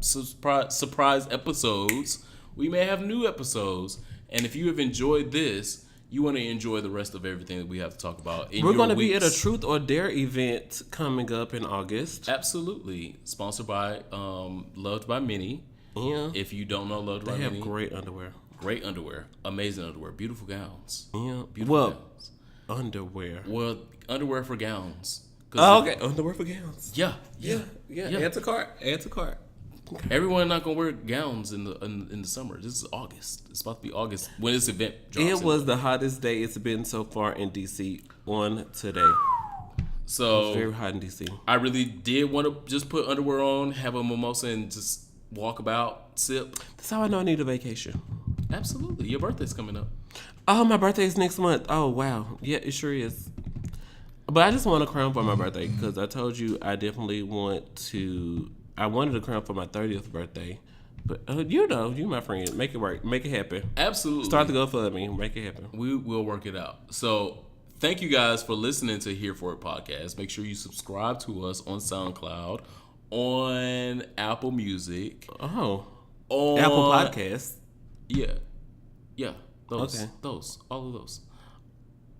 Speaker 1: surprise episodes. We may have new episodes. And if you have enjoyed this, you want to enjoy the rest of everything that we have to talk about.
Speaker 2: We're going to be at a Truth or Dare event coming up in August.
Speaker 1: Absolutely. Sponsored by Loved by Many.
Speaker 2: Yeah.
Speaker 1: If you don't know Loved by Many.
Speaker 2: They have great underwear.
Speaker 1: Great underwear. Amazing underwear. Beautiful gowns.
Speaker 2: Yeah.
Speaker 1: Beautiful gowns.
Speaker 2: Underwear.
Speaker 1: Well, underwear for gowns.
Speaker 2: Oh, okay. Underwear for gowns.
Speaker 1: Yeah.
Speaker 2: Add to cart. Okay.
Speaker 1: Everyone not gonna wear gowns in the summer. This is August. It's about to be August when this event drops.
Speaker 2: It was the hottest day it's been so far in DC on today.
Speaker 1: So
Speaker 2: it was very hot in DC.
Speaker 1: I really did want to just put underwear on, have a mimosa, and just walk about, sip.
Speaker 2: That's how I know I need a vacation.
Speaker 1: Absolutely. Your birthday's coming up.
Speaker 2: Oh, my birthday is next month. Oh, wow. Yeah, it sure is. But I just want a crown for my birthday, because I told you I definitely I wanted a crown for my 30th birthday. But you my friend. Make it work. Make it happen.
Speaker 1: Absolutely.
Speaker 2: Start to go for me. Make it happen.
Speaker 1: We will work it out. So thank you guys for listening to Here For It Podcast. Make sure you subscribe to us on SoundCloud, on Apple Music.
Speaker 2: Oh.
Speaker 1: On
Speaker 2: Apple Podcasts.
Speaker 1: Yeah. Those.
Speaker 2: Okay.
Speaker 1: All of those.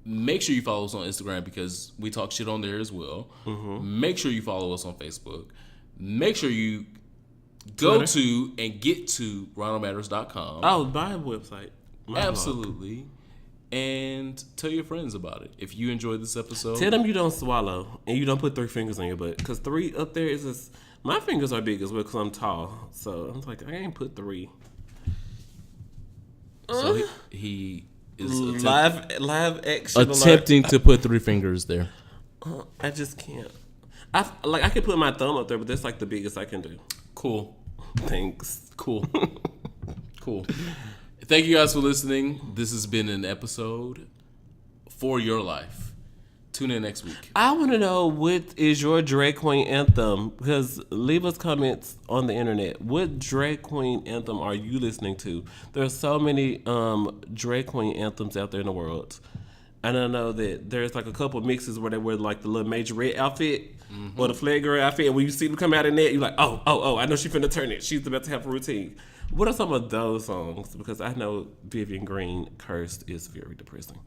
Speaker 1: Make sure you follow us on Instagram, because we talk shit on there as well. Mm-hmm. Make sure you follow us on Facebook. Make sure you go to and get to ronaldmatters.com.
Speaker 2: Oh, my website.
Speaker 1: Absolutely. Blog. And tell your friends about it. If you enjoyed this episode,
Speaker 2: tell them you don't swallow and you don't put 3 fingers on your butt, because 3 up there is just, my fingers are big as well because I'm tall. So I'm like, I ain't put 3.
Speaker 1: So he is
Speaker 2: live action
Speaker 1: attempting to put 3 fingers there.
Speaker 2: I just can't. I can put my thumb up there, but that's like the biggest I can do.
Speaker 1: Cool.
Speaker 2: Thanks.
Speaker 1: Cool. Cool. Thank you guys for listening. This has been an episode for your life. Tune in next week.
Speaker 2: I want to know, what is your drag queen anthem? Because leave us comments on the internet. What drag queen anthem are you listening to? There are so many drag queen anthems out there in the world. And I know that there's like a couple mixes where they wear like the little majorette outfit or the flag girl outfit. And when you see them come out in that, you're like, oh, I know she finna turn it. She's about to have a routine. What are some of those songs? Because I know Vivian Green Cursed is very depressing.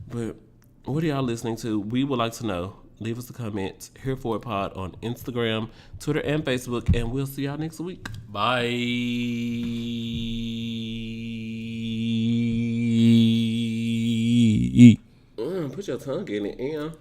Speaker 2: But what are y'all listening to? We would like to know. Leave us a comment. Here for it pod on Instagram, Twitter, and Facebook. And we'll see y'all next week.
Speaker 1: Bye.
Speaker 2: Put your tongue in it, and